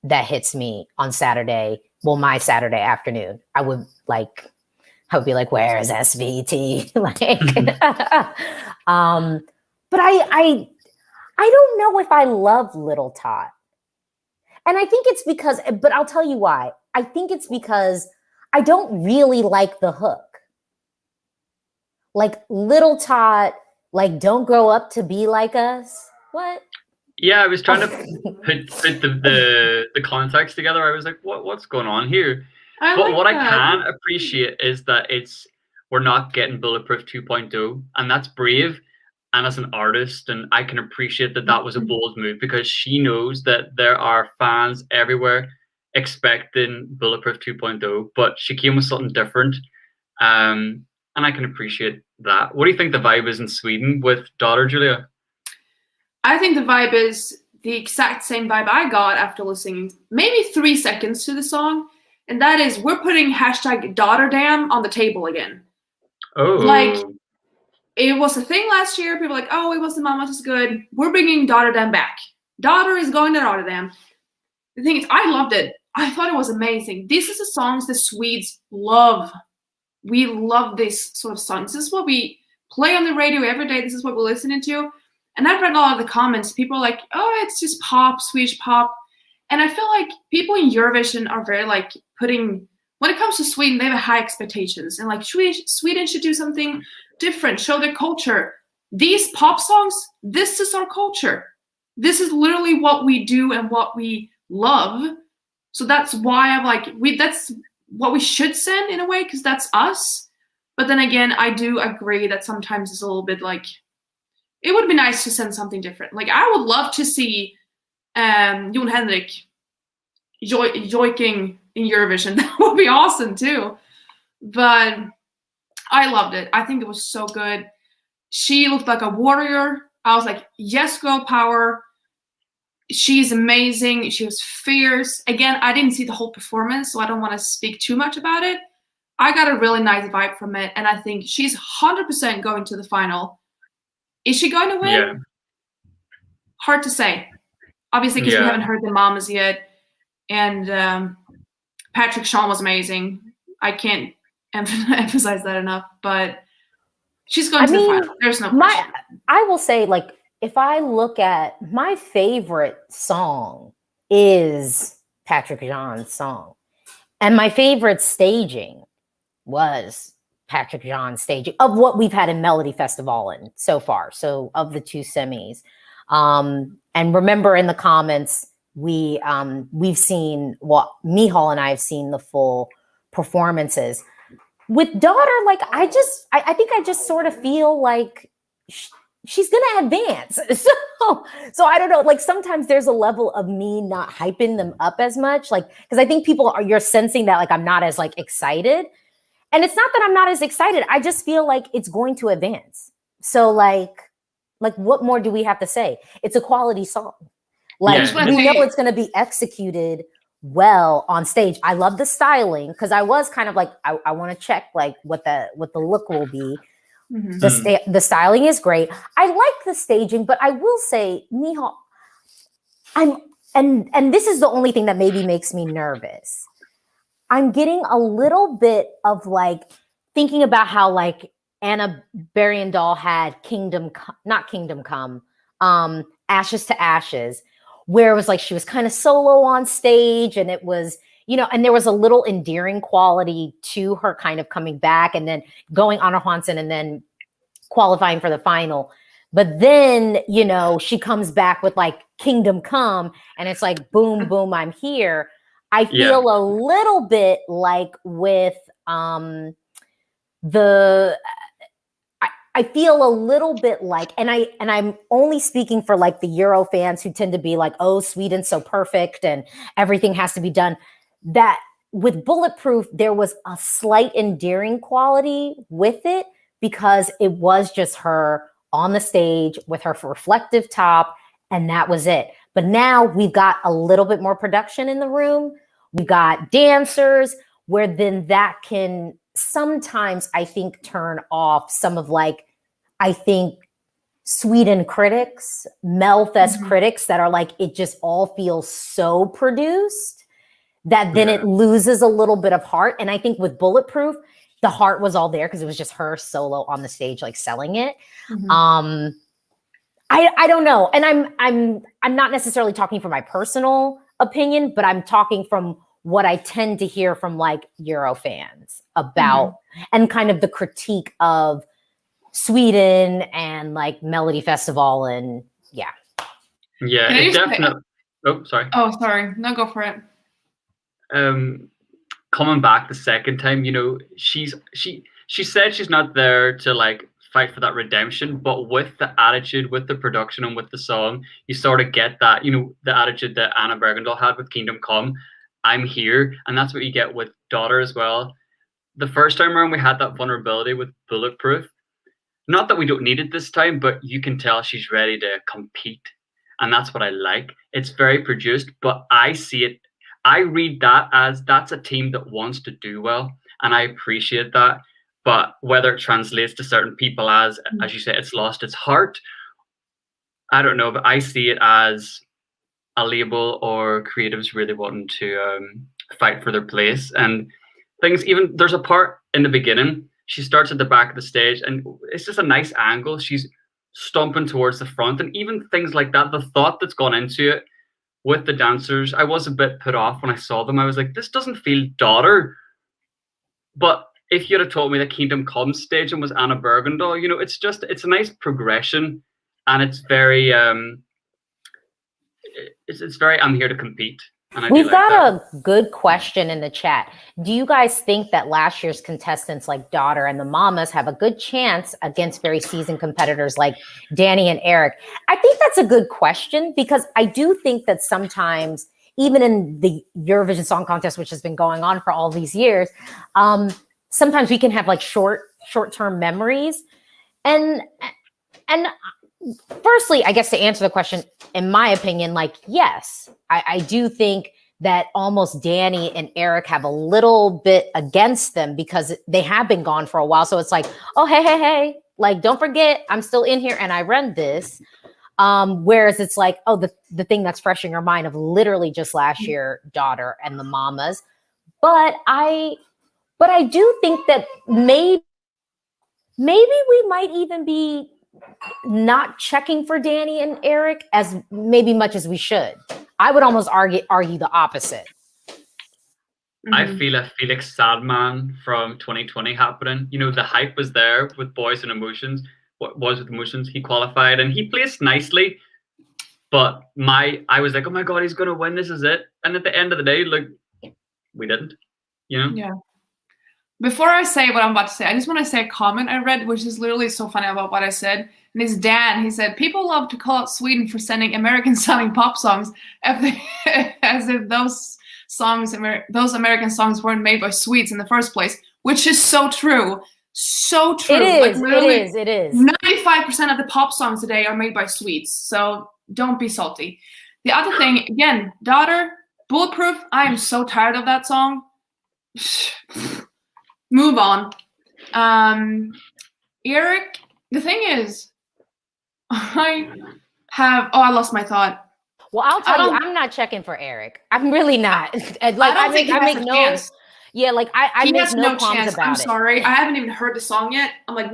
hits me on Saturday. Well, my Saturday afternoon, I would be like, where is SVT? But I don't know if I love Little Tot. And I think it's because, but I'll tell you why. I think it's because I don't really like the hook. Like Little Tot, like don't grow up to be like us. What? Yeah, I was trying to put the context together. I was like, what's going on here? But what I can appreciate is that we're not getting Bulletproof 2.0, and that's brave. And as an artist, and I can appreciate that was a bold move because she knows that there are fans everywhere expecting Bulletproof 2.0, but she came with something different. And I can appreciate that. What do you think the vibe is in Sweden with Daughter, Julia? I think the vibe is the exact same vibe I got after listening maybe 3 seconds to the song. And that is, we're putting #DaughterDamn on the table again. Oh. Like, it was a thing last year. People were like, oh, it wasn't Mamas is good. We're bringing Daughter-Damn back. Daughter is going to Daughter-Damn. The thing is, I loved it. I thought it was amazing. This is the songs the Swedes love. We love this sort of songs. This is what we play on the radio every day. This is what we're listening to. And I've read a lot of the comments. People are like, oh, it's just pop, Swedish pop. And I feel like people in Eurovision are very like putting, when it comes to Sweden, they have high expectations. And like Sweden should do something different, show their culture. These pop songs, this is our culture. This is literally what we do and what we love. So that's why I'm like, that's what we should send in a way, because that's us. But then again, I do agree that sometimes it's a little bit like, it would be nice to send something different. Like I would love to see Jon Henrik joiking in Eurovision. That would be awesome too. But I loved it. I think it was so good. She looked like a warrior. I was like, yes, girl power. She's amazing. She was fierce. Again, I didn't see the whole performance, so I don't want to speak too much about it. I got a really nice vibe from it, and I think she's 100% going to the final. Is she going to win? Yeah. Hard to say. Obviously, because we haven't heard the mamas yet. And Patrik Jean was amazing. I can't emphasize that enough, but she's going to the final. There's no question. I will say, like, if I look at my favorite song is Patrik Jean's song. And my favorite staging was Patrik Jean's staging of what we've had in Melodifestivalen so far. So of the 2 semis. And remember in the comments, we've seen Miceal and I have seen the full performances. With Daughter, like I think I just sort of feel like she's gonna advance. So I don't know. Like sometimes there's a level of me not hyping them up as much, like because I think you're sensing that like I'm not as like excited, and it's not that I'm not as excited. I just feel like it's going to advance. So like what more do we have to say? It's a quality song. Like we know it's going to be executed well on stage. I love the styling because I was kind of like I want to check like what the look will be. Mm-hmm. The styling is great. I like the staging, but I will say, Miceal, and this is the only thing that maybe makes me nervous. I'm getting a little bit of like thinking about how like Anna Bergendahl had Ashes to Ashes, where it was like she was kind of solo on stage, and it was, you know, and there was a little endearing quality to her kind of coming back and then going on a Hansen and then qualifying for the final. But then, you know, she comes back with like Kingdom Come and it's like, boom, boom, I'm here. I feel a little bit like with I feel a little bit like, and I'm only speaking for like the Euro fans who tend to be like, oh, Sweden's so perfect and everything has to be done. That with Bulletproof, there was a slight endearing quality with it because it was just her on the stage with her reflective top, and that was it. But now we've got a little bit more production in the room. We've got dancers where then that can sometimes, I think, turn off some of like, I think, Sweden critics, Melfest critics that are like, it just all feels so produced that then it loses a little bit of heart. And I think with Bulletproof, the heart was all there because it was just her solo on the stage, like selling it. I don't know. And I'm not necessarily talking from my personal opinion, but I'm talking from what I tend to hear from like Euro fans about and kind of the critique of Sweden and like Melodifestivalen and yeah, it definitely. Oh, sorry. Oh, sorry. No, go for it. Coming back the second time, you know, she said she's not there to like fight for that redemption, but with the attitude, with the production, and with the song, you sort of get that, you know, the attitude that Anna Bergendahl had with Kingdom Come. I'm here, and that's what you get with Daughter as well. The first time around, we had that vulnerability with Bulletproof. Not that we don't need it this time, but you can tell she's ready to compete, and that's what I like. It's very produced, but I see it. I read that as that's a team that wants to do well, and I appreciate that. But whether it translates to certain people as you say, it's lost its heart, I don't know. But I see it as a label or creatives really wanting to fight for their place and things. Even there's a part in the beginning. She starts at the back of the stage, and it's just a nice angle. She's stomping towards the front, and even things like that. The thought that's gone into it with the dancers, I was a bit put off when I saw them. I was like, this doesn't feel Daughter. But if you'd have told me that Kingdom Come stage and was Anna Bergendahl, you know, it's a nice progression, and it's very it's very I'm here to compete. And we've got a good question in the chat. Do you guys think that last year's contestants like Daughter and the Mamas have a good chance against very seasoned competitors like Danny and Eric? I think that's a good question because I do think that sometimes, even in the Eurovision Song Contest, which has been going on for all these years, sometimes we can have like short-term memories. And firstly, I guess to answer the question, in my opinion, like, yes, I do think that almost Danny and Eric have a little bit against them because they have been gone for a while. So it's like, oh, hey, like, don't forget, I'm still in here and I run this. Whereas it's like, oh, the thing that's fresh in your mind of literally just last year, Daughter and the Mamas. But I do think that maybe we might even be not checking for Danny and Eric as maybe much as we should. I would almost argue the opposite. I feel a Felix Sadman from 2020 happening. You know, the hype was there with Boys and Emotions. What was with Emotions? He qualified and he placed nicely. But I was like, oh my God, he's gonna win. This is it. And at the end of the day, like, we didn't. You know? Yeah. Before I say what I'm about to say, I just want to say a comment I read, which is literally so funny about what I said. And it's Dan. He said, people love to call out Sweden for sending American-sounding pop songs as if those American songs weren't made by Swedes in the first place, which is so true. So true. It is. Like, it is. 95% of the pop songs today are made by Swedes. So don't be salty. The other thing, again, Daughter, Bulletproof, I am so tired of that song. Move on. Eric, the thing is, I lost my thought. Well, I'll tell you, I'm not checking for Eric. I'm really not. Like, I make no chance. Yeah, like I make no qualms about it. I'm sorry. I haven't even heard the song yet. I'm like,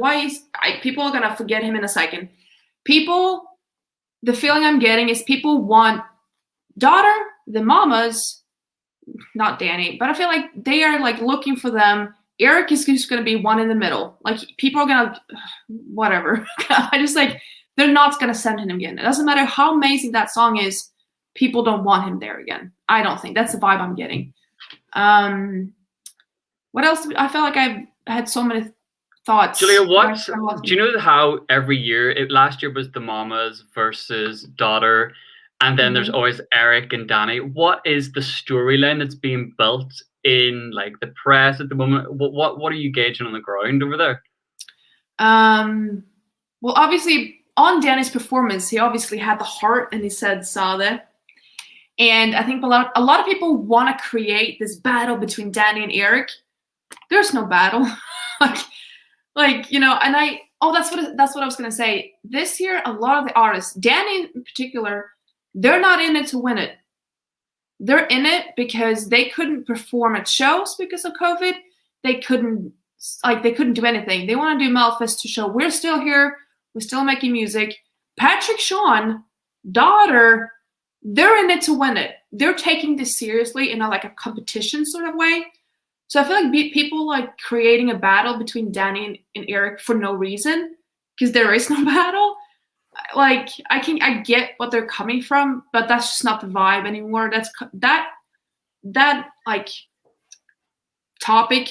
people are gonna forget him in a second. The feeling I'm getting is people want Daughter, the Mamas, not Danny, but I feel like they are like looking for them. Eric is just going to be one in the middle. Like people are going to, whatever. I just like, they're not going to send him again. It doesn't matter how amazing that song is. People don't want him there again. I don't think that's the vibe I'm getting. What else? I feel like I've had so many thoughts. Julia, do you know how every year, last year was the mamas versus daughter, and then there's always Eric and Danny. What is the storyline that's being built in like the press at the moment? What are you gauging on the ground over there? Well, obviously on Danny's performance, he obviously had the heart and he said Sade. And I think a lot of people want to create this battle between Danny and Eric. There's no battle. like you know, and that's what I was gonna say. This year, a lot of the artists, Danny in particular, they're not in it to win it. They're in it because they couldn't perform at shows because of COVID. They couldn't do anything. They want to do Melfest to show we're still here, we're still making music. Patrik, Sean, daughter, they're in it to win it. They're taking this seriously in a competition sort of way. So I feel like people like creating a battle between Danny and Eric for no reason, because there is no battle. Like I get what they're coming from, but that's just not the vibe anymore. That like topic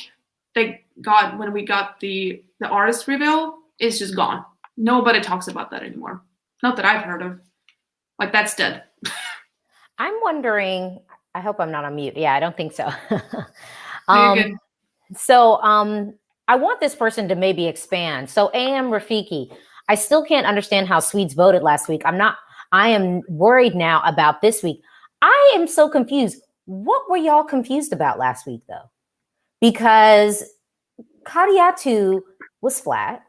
they got when we got the artist reveal is just gone. Nobody talks about that anymore. Not that I've heard of. Like that's dead. I'm wondering, I hope I'm not on mute. Yeah, I don't think so. Very good. So I want this person to maybe expand. So AM Rafiki, I still can't understand how Swedes voted last week. I am worried now about this week. I am so confused. What were y'all confused about last week though? Because Kariatu was flat.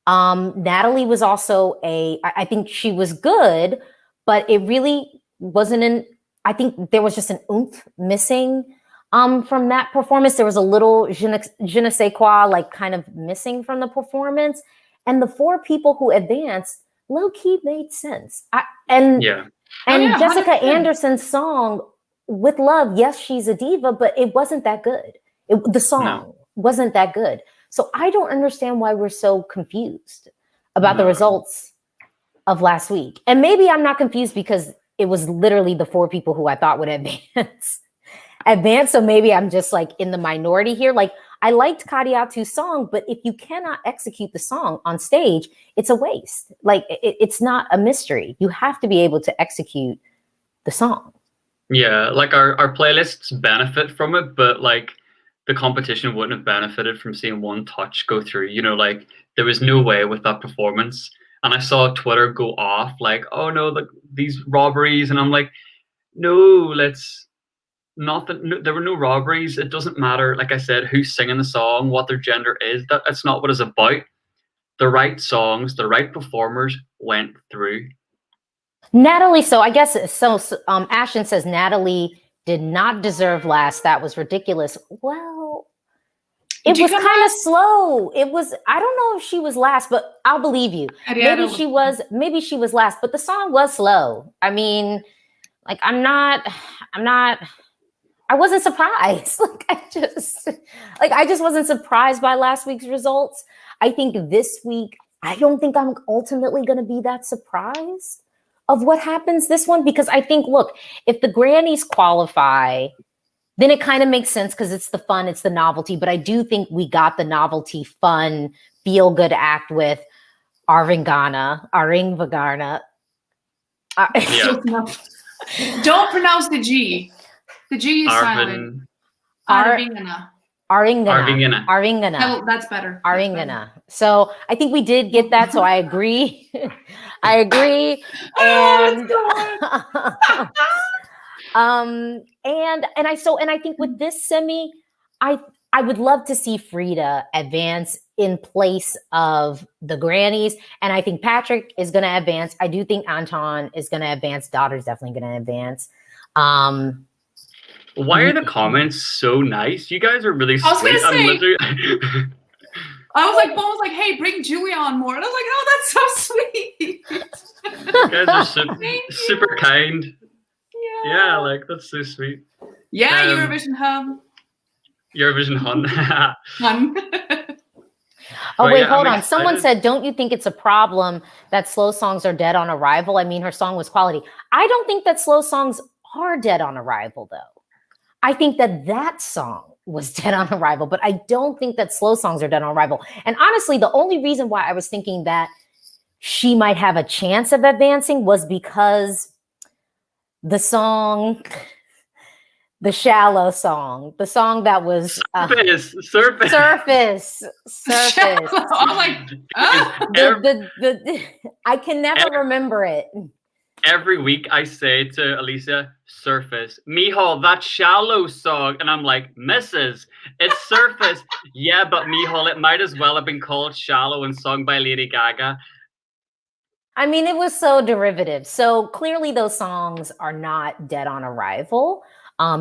Natalie was also I think she was good, but it really wasn't I think there was just an oomph missing from that performance. There was a little je ne sais quoi, like kind of missing from the performance. And the four people who advanced low-key made sense. Jessica 100%. Anderson's song, With Love, yes, she's a diva, but it wasn't that good. The song wasn't that good. So I don't understand why we're so confused about the results of last week. And maybe I'm not confused because it was literally the four people who I thought would advance. So maybe I'm just like in the minority here. Like I liked Kariatu's song, but if you cannot execute the song on stage, it's a waste. Like it's not a mystery. You have to be able to execute the song. Yeah, like our playlists benefit from it, but like the competition wouldn't have benefited from seeing one touch go through. You know, like there was no way with that performance. And I saw Twitter go off like, oh no, these robberies. And I'm like, no, there were no robberies. It doesn't matter, like I said, who's singing the song, what their gender is. That's not what it's about. The right songs, the right performers went through. Natalie, so I guess, Ashton says Natalie did not deserve last. That was ridiculous. Well, it was kind of slow. It was, I don't know if she was last, but I'll believe you. Maybe she was last, but the song was slow. I mean, like, I wasn't surprised. I just wasn't surprised by last week's results. I think this week, I don't think I'm ultimately going to be that surprised of what happens this one, because I think, look, if the Grannies qualify, then it kind of makes sense because it's the fun, it's the novelty. But I do think we got the novelty, fun, feel good act with Aringvagana. Don't pronounce the G. The G is silent. Aringvagana. Oh, that's better. Aringvagana. So I think we did get that. So I agree. I agree. And I think with this semi, I would love to see Frida advance in place of the Grannies. And I think Patrik is going to advance. I do think Anton is going to advance. Daughter's definitely going to advance. Why are the comments so nice? You guys are really sweet. I was gonna say, I was like, hey, bring Julia on more. And I was like, oh, that's so sweet. You guys are super kind. Yeah, like that's so sweet. Yeah, Eurovision hum. Eurovision hun. Hum. Oh, wait, hold on. Someone said, don't you think it's a problem that slow songs are dead on arrival? I mean, her song was quality. I don't think that slow songs are dead on arrival, though. I think that song was dead on arrival, but I don't think that slow songs are dead on arrival. And honestly, the only reason why I was thinking that she might have a chance of advancing was because the song, the Shallow song, the song that was Surface. I'm like, I can never remember it. Every week I say to Alesia, Surface. Miceal, that Shallow song. And I'm like, Mrs. It's Surface. Yeah, but Miceal, it might as well have been called Shallow and sung by Lady Gaga. I mean, it was so derivative. So clearly those songs are not dead on arrival,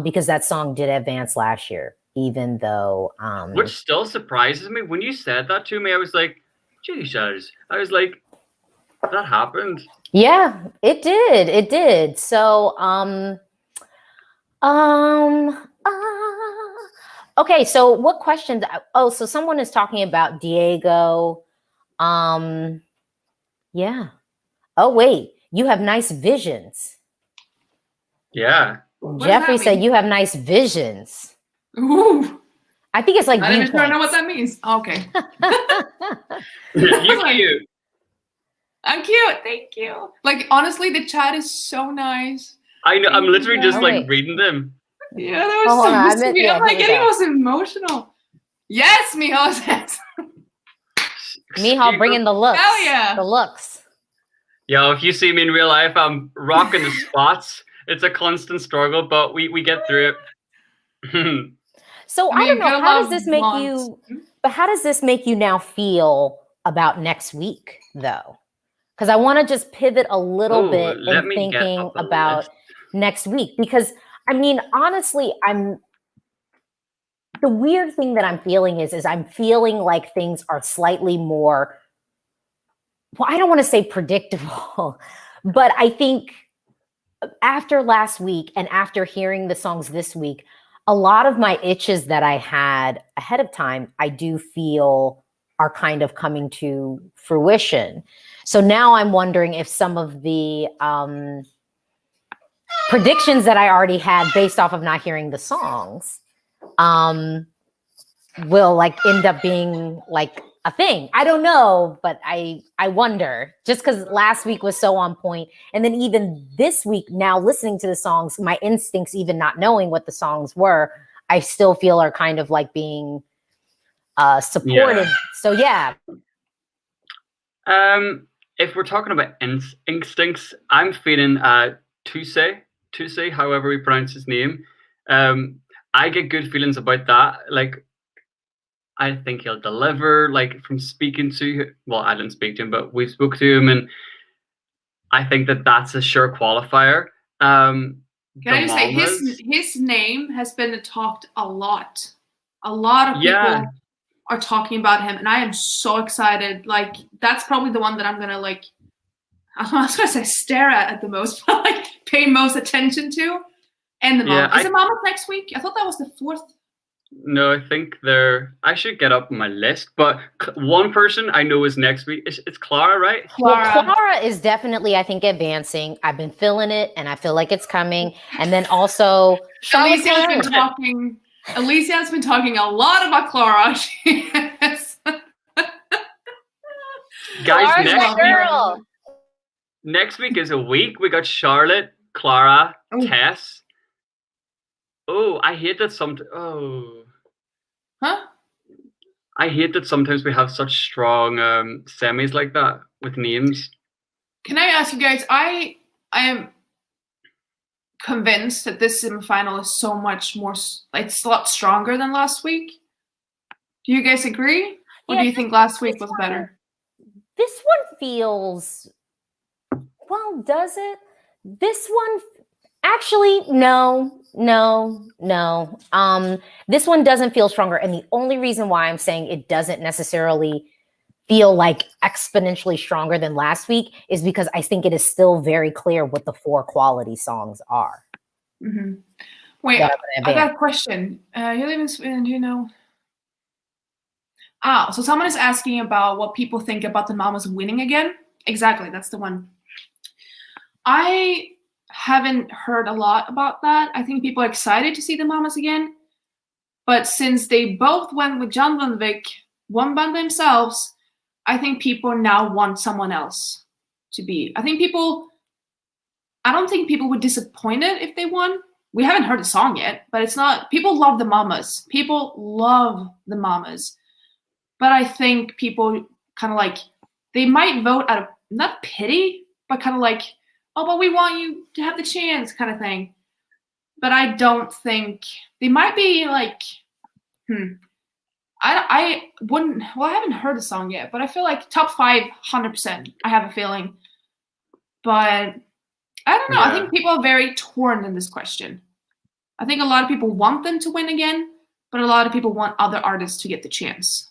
because that song did advance last year, even though... Which still surprises me. When you said that to me, I was like, Jesus. I was like, that happened. Yeah, it did. It did. So, okay. So what questions? Oh, so someone is talking about Diego. Yeah. Oh, wait, you have nice visions. Yeah. Jeffrey said you have nice visions. Ooh. I think it's like I don't know what that means. Okay. You're cute. I'm cute. Thank you. Like, honestly, the chat is so nice. I know. I'm literally just like reading them. Yeah, that was so sweet. I'm like getting almost emotional. Yes, Miceal says. Miceal bringing the looks. Hell yeah. The looks. Yo, if you see me in real life, I'm rocking the spots. It's a constant struggle, but we get through it. So I don't know. How does this make you? But how does this make you now feel about next week, though? Because I want to just pivot a little bit in thinking about next week. Because I mean, honestly, the weird thing that I'm feeling is I'm feeling like things are slightly more, well, I don't want to say predictable, but I think after last week and after hearing the songs this week, a lot of my itches that I had ahead of time, I do feel are kind of coming to fruition. So now I'm wondering if some of the predictions that I already had based off of not hearing the songs will like end up being like a thing. I don't know, but I wonder, just because last week was so on point. And then even this week, now listening to the songs, my instincts, even not knowing what the songs were, I still feel are kind of like being supported. Yeah. So yeah. If we're talking about instincts, I'm feeling Tuse, however we pronounce his name. I get good feelings about that. Like, I think he'll deliver, like, from speaking to, well, I didn't speak to him, but we spoke to him, and I think that's a sure qualifier. Can I just say, his name has been talked a lot. A lot of people are talking about him, and I am so excited. Like, that's probably the one that I'm gonna, like, I was gonna say stare at the most, but like pay most attention to. And the Mama. Is the Mama next week? I thought that was the 4th. No, I think I should get up on my list, but one person I know is next week. It's Clara, right? Well, Clara is definitely, I think, advancing. I've been feeling it, and I feel like it's coming. And then also, Alesia has been talking a lot about Clara. Guys, next week is a week. We got Charlotte, Clara, Tess. Oh, I hate that I hate that sometimes we have such strong semis like that with names. Can I ask you guys? I am convinced that this semifinal is so much more. It's a lot stronger than last week. Do you guys agree, or do you think last week was better? This one feels. Well, does it? This one. Actually, no. This one doesn't feel stronger. And the only reason why I'm saying it doesn't necessarily feel like exponentially stronger than last week is because I think it is still very clear what the 4 quality songs are. Mm-hmm. Wait, that are I gonna got advance. a question. You live in Sweden, do you know? So someone is asking about what people think about the Mamas winning again. Exactly, that's the one. I haven't heard a lot about that. I think people are excited to see the Mamas again. But since they both went with John Lundvik, one by themselves, I think people now want someone else to be. I don't think people were disappointed if they won. We haven't heard the song yet, but it's not, people love the Mamas. People love the Mamas. But I think people kind of like, they might vote out of, not pity, but kind of like, oh, but we want you to have the chance kind of thing. But I don't think, they might be like, I wouldn't, well, I haven't heard the song yet, but I feel like top 5, 100%, I have a feeling. But I don't know, I think people are very torn in this question. I think a lot of people want them to win again, but a lot of people want other artists to get the chance.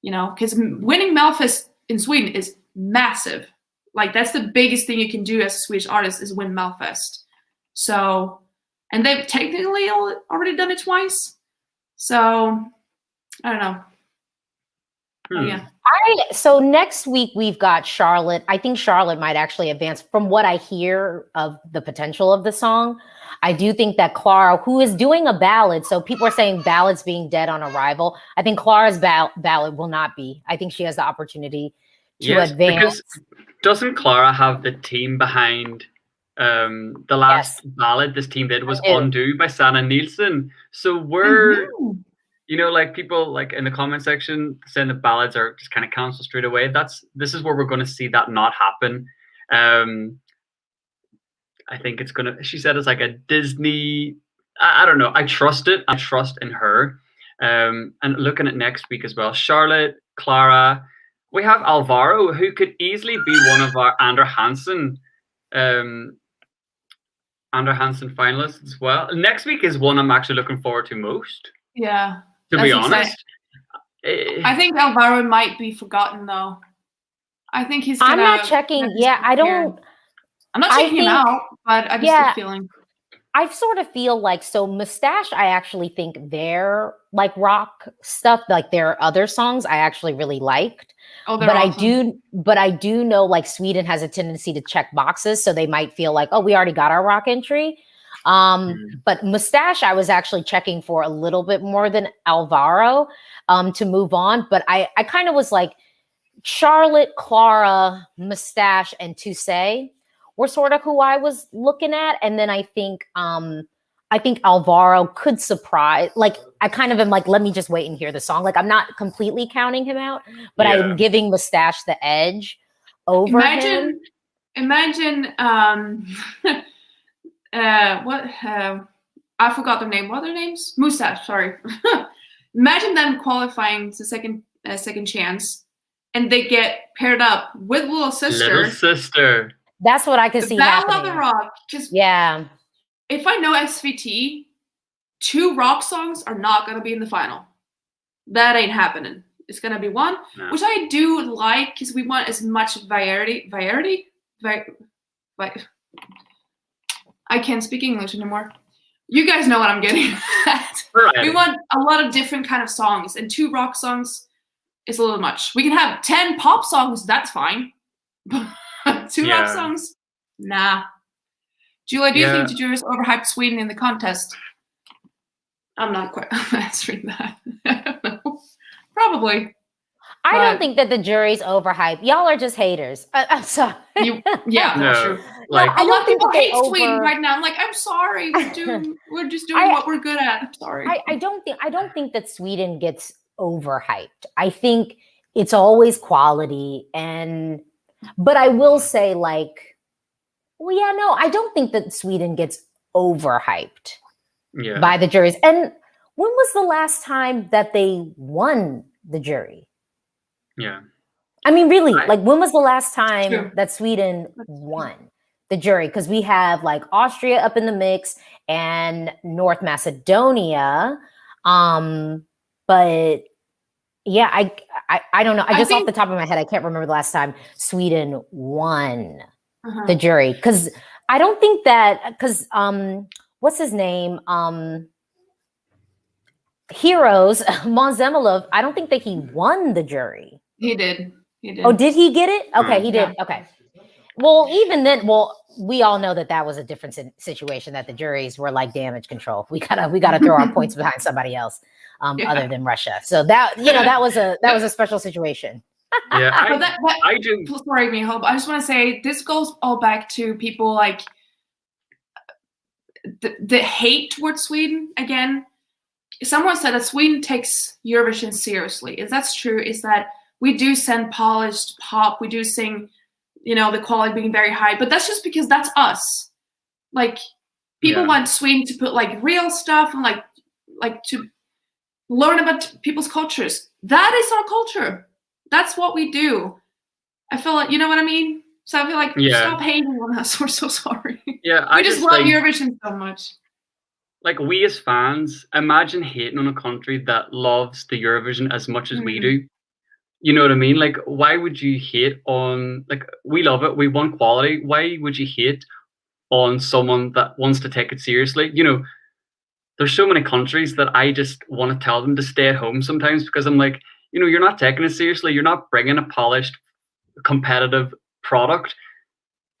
You know, because winning Melfest in Sweden is massive. Like, that's the biggest thing you can do as a Swedish artist is win Melfest. So, and they've technically already done it twice. So, I don't know. Yeah. So next week we've got Charlotte. I think Charlotte might actually advance from what I hear of the potential of the song. I do think that Clara, who is doing a ballad, so people are saying ballads being dead on arrival. I think Clara's ballad will not be. I think she has the opportunity to advance. Because doesn't Clara have the team behind the last ballad this team did was Undo by Sanna Nielsen. So we're you know, like people like in the comment section saying the ballads are just kind of cancelled straight away. This is where we're going to see that not happen. I think it's gonna. She said it's like a Disney. I don't know. I trust it. I trust in her. And looking at next week as well, Charlotte, Clara. We have Alvaro, who could easily be one of our Ander Hansen finalists as well. Next week is one I'm actually looking forward to most. Yeah. To be honest. I think Alvaro might be forgotten though. I think he's gonna, I'm not checking. Yeah, I don't. I'm not checking him out, but I just have a feeling. I sort of feel like, so Mustache, I actually think their like rock stuff, like their other songs, I actually really liked. Oh, but awesome. I do know like Sweden has a tendency to check boxes, so they might feel like, oh, we already got our rock entry. But Mustache, I was actually checking for a little bit more than Alvaro to move on. But I kind of was like, Charlotte, Clara, Mustache, and Toussé were sort of who I was looking at. And then I think Alvaro could surprise. Like, I kind of am like, let me just wait and hear the song. Like, I'm not completely counting him out, but I'm giving Mustache the edge over him. Imagine, I forgot their name. What are their names? Mustache, sorry. Imagine them qualifying to second chance, and they get paired up with Little Sister. Little Sister. That's what I could see happening. Battle of the Rock. Because if I know SVT, 2 rock songs are not going to be in the final. That ain't happening. It's going to be one, which I do like because we want as much variety. I can't speak English anymore. You guys know what I'm getting at. Right. We want a lot of different kind of songs, and 2 rock songs is a little much. We can have 10 pop songs, that's fine. 2 rock songs? Nah. Julia, do you think the jury's overhyped Sweden in the contest? I'm not quite answering that. I don't know. Probably. I don't think that the jury's overhyped. Y'all are just haters. I'm sorry. True. Like, a lot of people hate Sweden right now. I'm like, I'm sorry. We're just doing what we're good at. I'm sorry. I don't think that Sweden gets overhyped. I think it's always quality, but I will say, like, I don't think that Sweden gets overhyped by the juries. And when was the last time that they won the jury? Yeah. I mean, really, like, when was the last time that Sweden won the jury? Because we have like Austria up in the mix and North Macedonia. But yeah, I don't know. I just off the top of my head, I can't remember the last time Sweden won the jury. Because I don't think that, what's his name? Heroes, Måns Zelmerlöw, I don't think that he won the jury. He did. He did. Oh, did he get it? Okay, he did. Yeah. Okay. Well, even then, we all know that was a different situation, that the juries were like damage control. We gotta throw our points behind somebody else, other than Russia. So that that was a special situation. Yeah, I do. Sorry, Miho, but I just want to say this goes all back to people like the hate towards Sweden again. Someone said that Sweden takes Eurovision seriously. If that's true, is that we do send polished pop, we do sing, the quality being very high, but that's just because that's us. Like, people want Sweden to put like real stuff and like to learn about people's cultures. That is our culture. That's what we do. I feel like, you know what I mean? So I feel like, stop hating on us. We're so sorry. Yeah, I just love Eurovision so much. Like, we as fans, imagine hating on a country that loves the Eurovision as much as we do. You know what I mean? Like, why would you hate on, like, we love it, we want quality. Why would you hate on someone that wants to take it seriously? There's so many countries that I just want to tell them to stay at home sometimes, because I'm like, you're not taking it seriously. You're not bringing a polished, competitive product.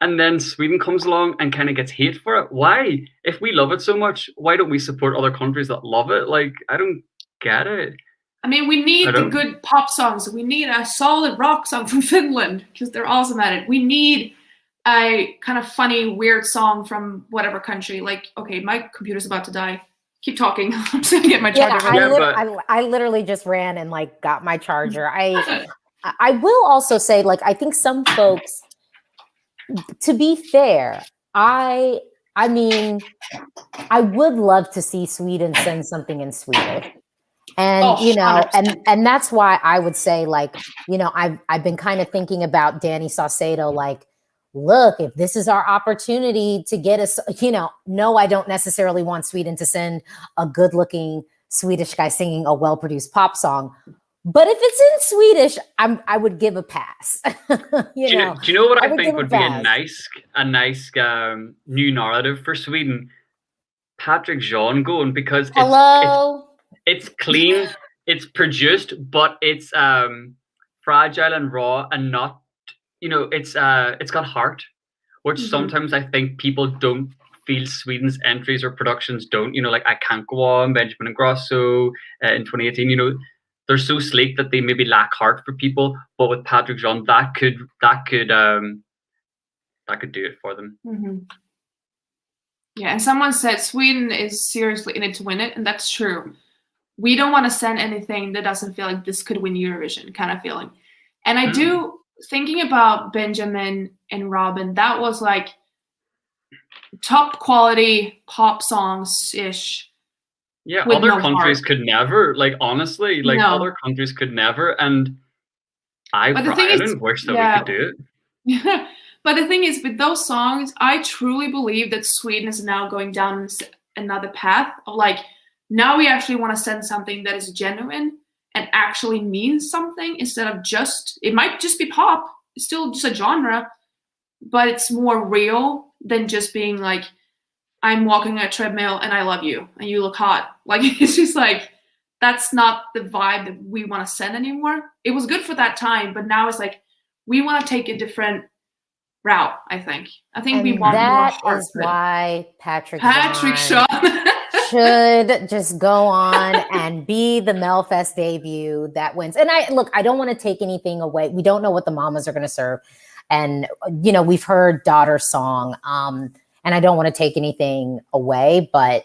And then Sweden comes along and kind of gets hate for it. Why? If we love it so much, why don't we support other countries that love it? Like, I don't get it. I mean, we need the good pop songs. We need a solid rock song from Finland because they're awesome at it. We need a kind of funny, weird song from whatever country. Like, okay, my computer's about to die. Keep talking. I'm just gonna get my charger. I literally just ran and like got my charger. I will also say, like, I think some folks, to be fair, I mean, I would love to see Sweden send something in Swedish. And, 100%. and that's why I would say, like, I've been kind of thinking about Danny Saucedo, like, look, if this is our opportunity to get us, no, I don't necessarily want Sweden to send a good looking Swedish guy singing a well-produced pop song. But if it's in Swedish, I would give a pass. Do you know what I think would be a nice new narrative for Sweden? Patrik Jean going, because it's clean, it's produced, but it's fragile and raw and not, it's got heart, which sometimes I think people don't feel Sweden's entries or productions don't. Like I Can't Go On, Benjamin Ingrosso in 2018. They're so sleek that they maybe lack heart for people, but with Patrik Jean, that could do it for them. Mm-hmm. Yeah, and someone said Sweden is seriously in it to win it, and that's true. We don't want to send anything that doesn't feel like this could win Eurovision kind of feeling. And I do, thinking about Benjamin and Robin, that was like top quality pop songs-ish. Yeah, other countries could never, like, honestly, like, other countries could never, and I wish that we could do it. Yeah, but the thing is, with those songs, I truly believe that Sweden is now going down another path of, like, now we actually want to send something that is genuine and actually means something instead of it might just be pop, it's still just a genre, but it's more real than just being like, I'm walking on a treadmill and I love you and you look hot. Like, it's just like, that's not the vibe that we want to send anymore. It was good for that time, but now it's like, we want to take a different route, I think. We want more heart. That is why Patrik Jean should just go on and be the Melfest debut that wins. And I don't want to take anything away. We don't know what the mamas are going to serve. And, we've heard Daughter's Song. And I don't want to take anything away, but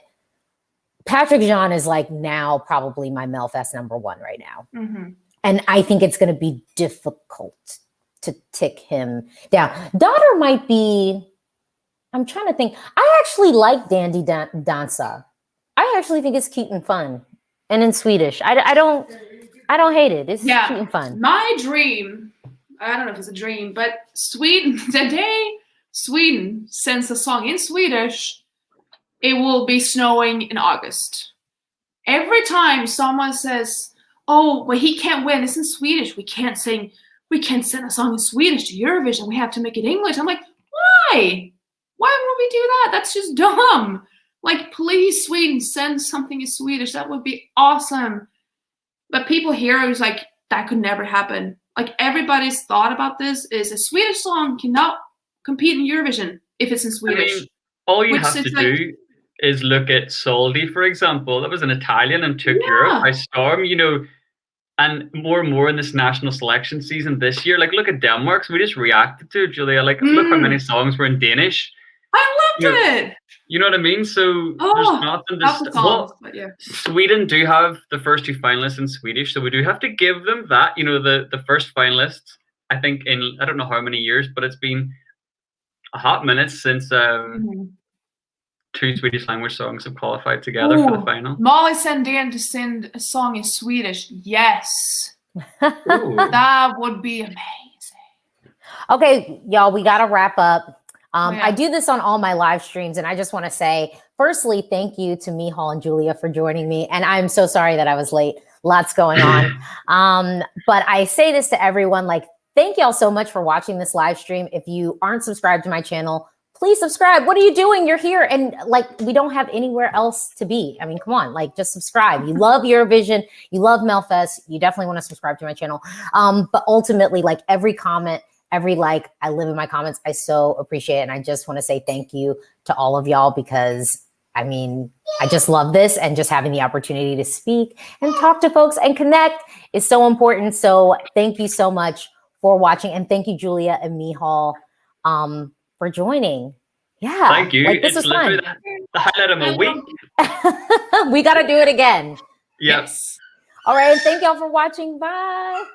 Patrik Jean is like now probably my Melfest number one right now. Mm-hmm. And I think it's going to be difficult to tick him down. Daughter might be, I'm trying to think. I actually like Dandy Dansa. I actually think it's cute and fun. And in Swedish, I don't hate it. It's cute and fun. My dream, I don't know if it's a dream, but Sweden, the day Sweden sends a song in Swedish, it will be snowing in August. Every time someone says, oh, well, he can't win, it's in Swedish, we can't send a song in Swedish to Eurovision, we have to make it English. I'm like, why? Why would we do that? That's just dumb. Like, please, Sweden, send something in Swedish. That would be awesome. But people here are like, that could never happen. Like, everybody's thought about this is a Swedish song cannot compete in Eurovision if it's in Swedish. I mean, all you have to do is look at Soldi, for example. That was an Italian and took Europe by storm, you know, and more in this national selection season this year. Like, look at Denmark. So we just reacted to it, Julia. Like, look how many songs were in Danish. I loved it. You know what I mean? So there's nothing to Sweden do have the first 2 finalists in Swedish, so we do have to give them that. You know, the first finalists, I think in I don't know how many years, but it's been a hot minute since 2 Swedish language songs have qualified together for the final. Molly Sandén to sing a song in Swedish. Yes. That would be amazing. Okay, y'all, we got to wrap up. I do this on all my live streams, and I just want to say, firstly, thank you to Miceal and Julia for joining me. And I'm so sorry that I was late. Lots going on. But I say this to everyone, like, thank y'all so much for watching this live stream. If you aren't subscribed to my channel, please subscribe. What are you doing? You're here. And like, we don't have anywhere else to be. I mean, come on, like, just subscribe. You love Eurovision. You love Melfest. You definitely want to subscribe to my channel. But ultimately, like, every comment, every like, I live in my comments. I so appreciate it. And I just want to say thank you to all of y'all, because I mean, I just love this, and just having the opportunity to speak and talk to folks and connect is so important. So thank you so much for watching. And thank you, Julia and Miceal, for joining. Yeah. Thank you. Like, this was fun. The highlight of my week. We got to do it again. Yes. All right. And thank y'all for watching. Bye.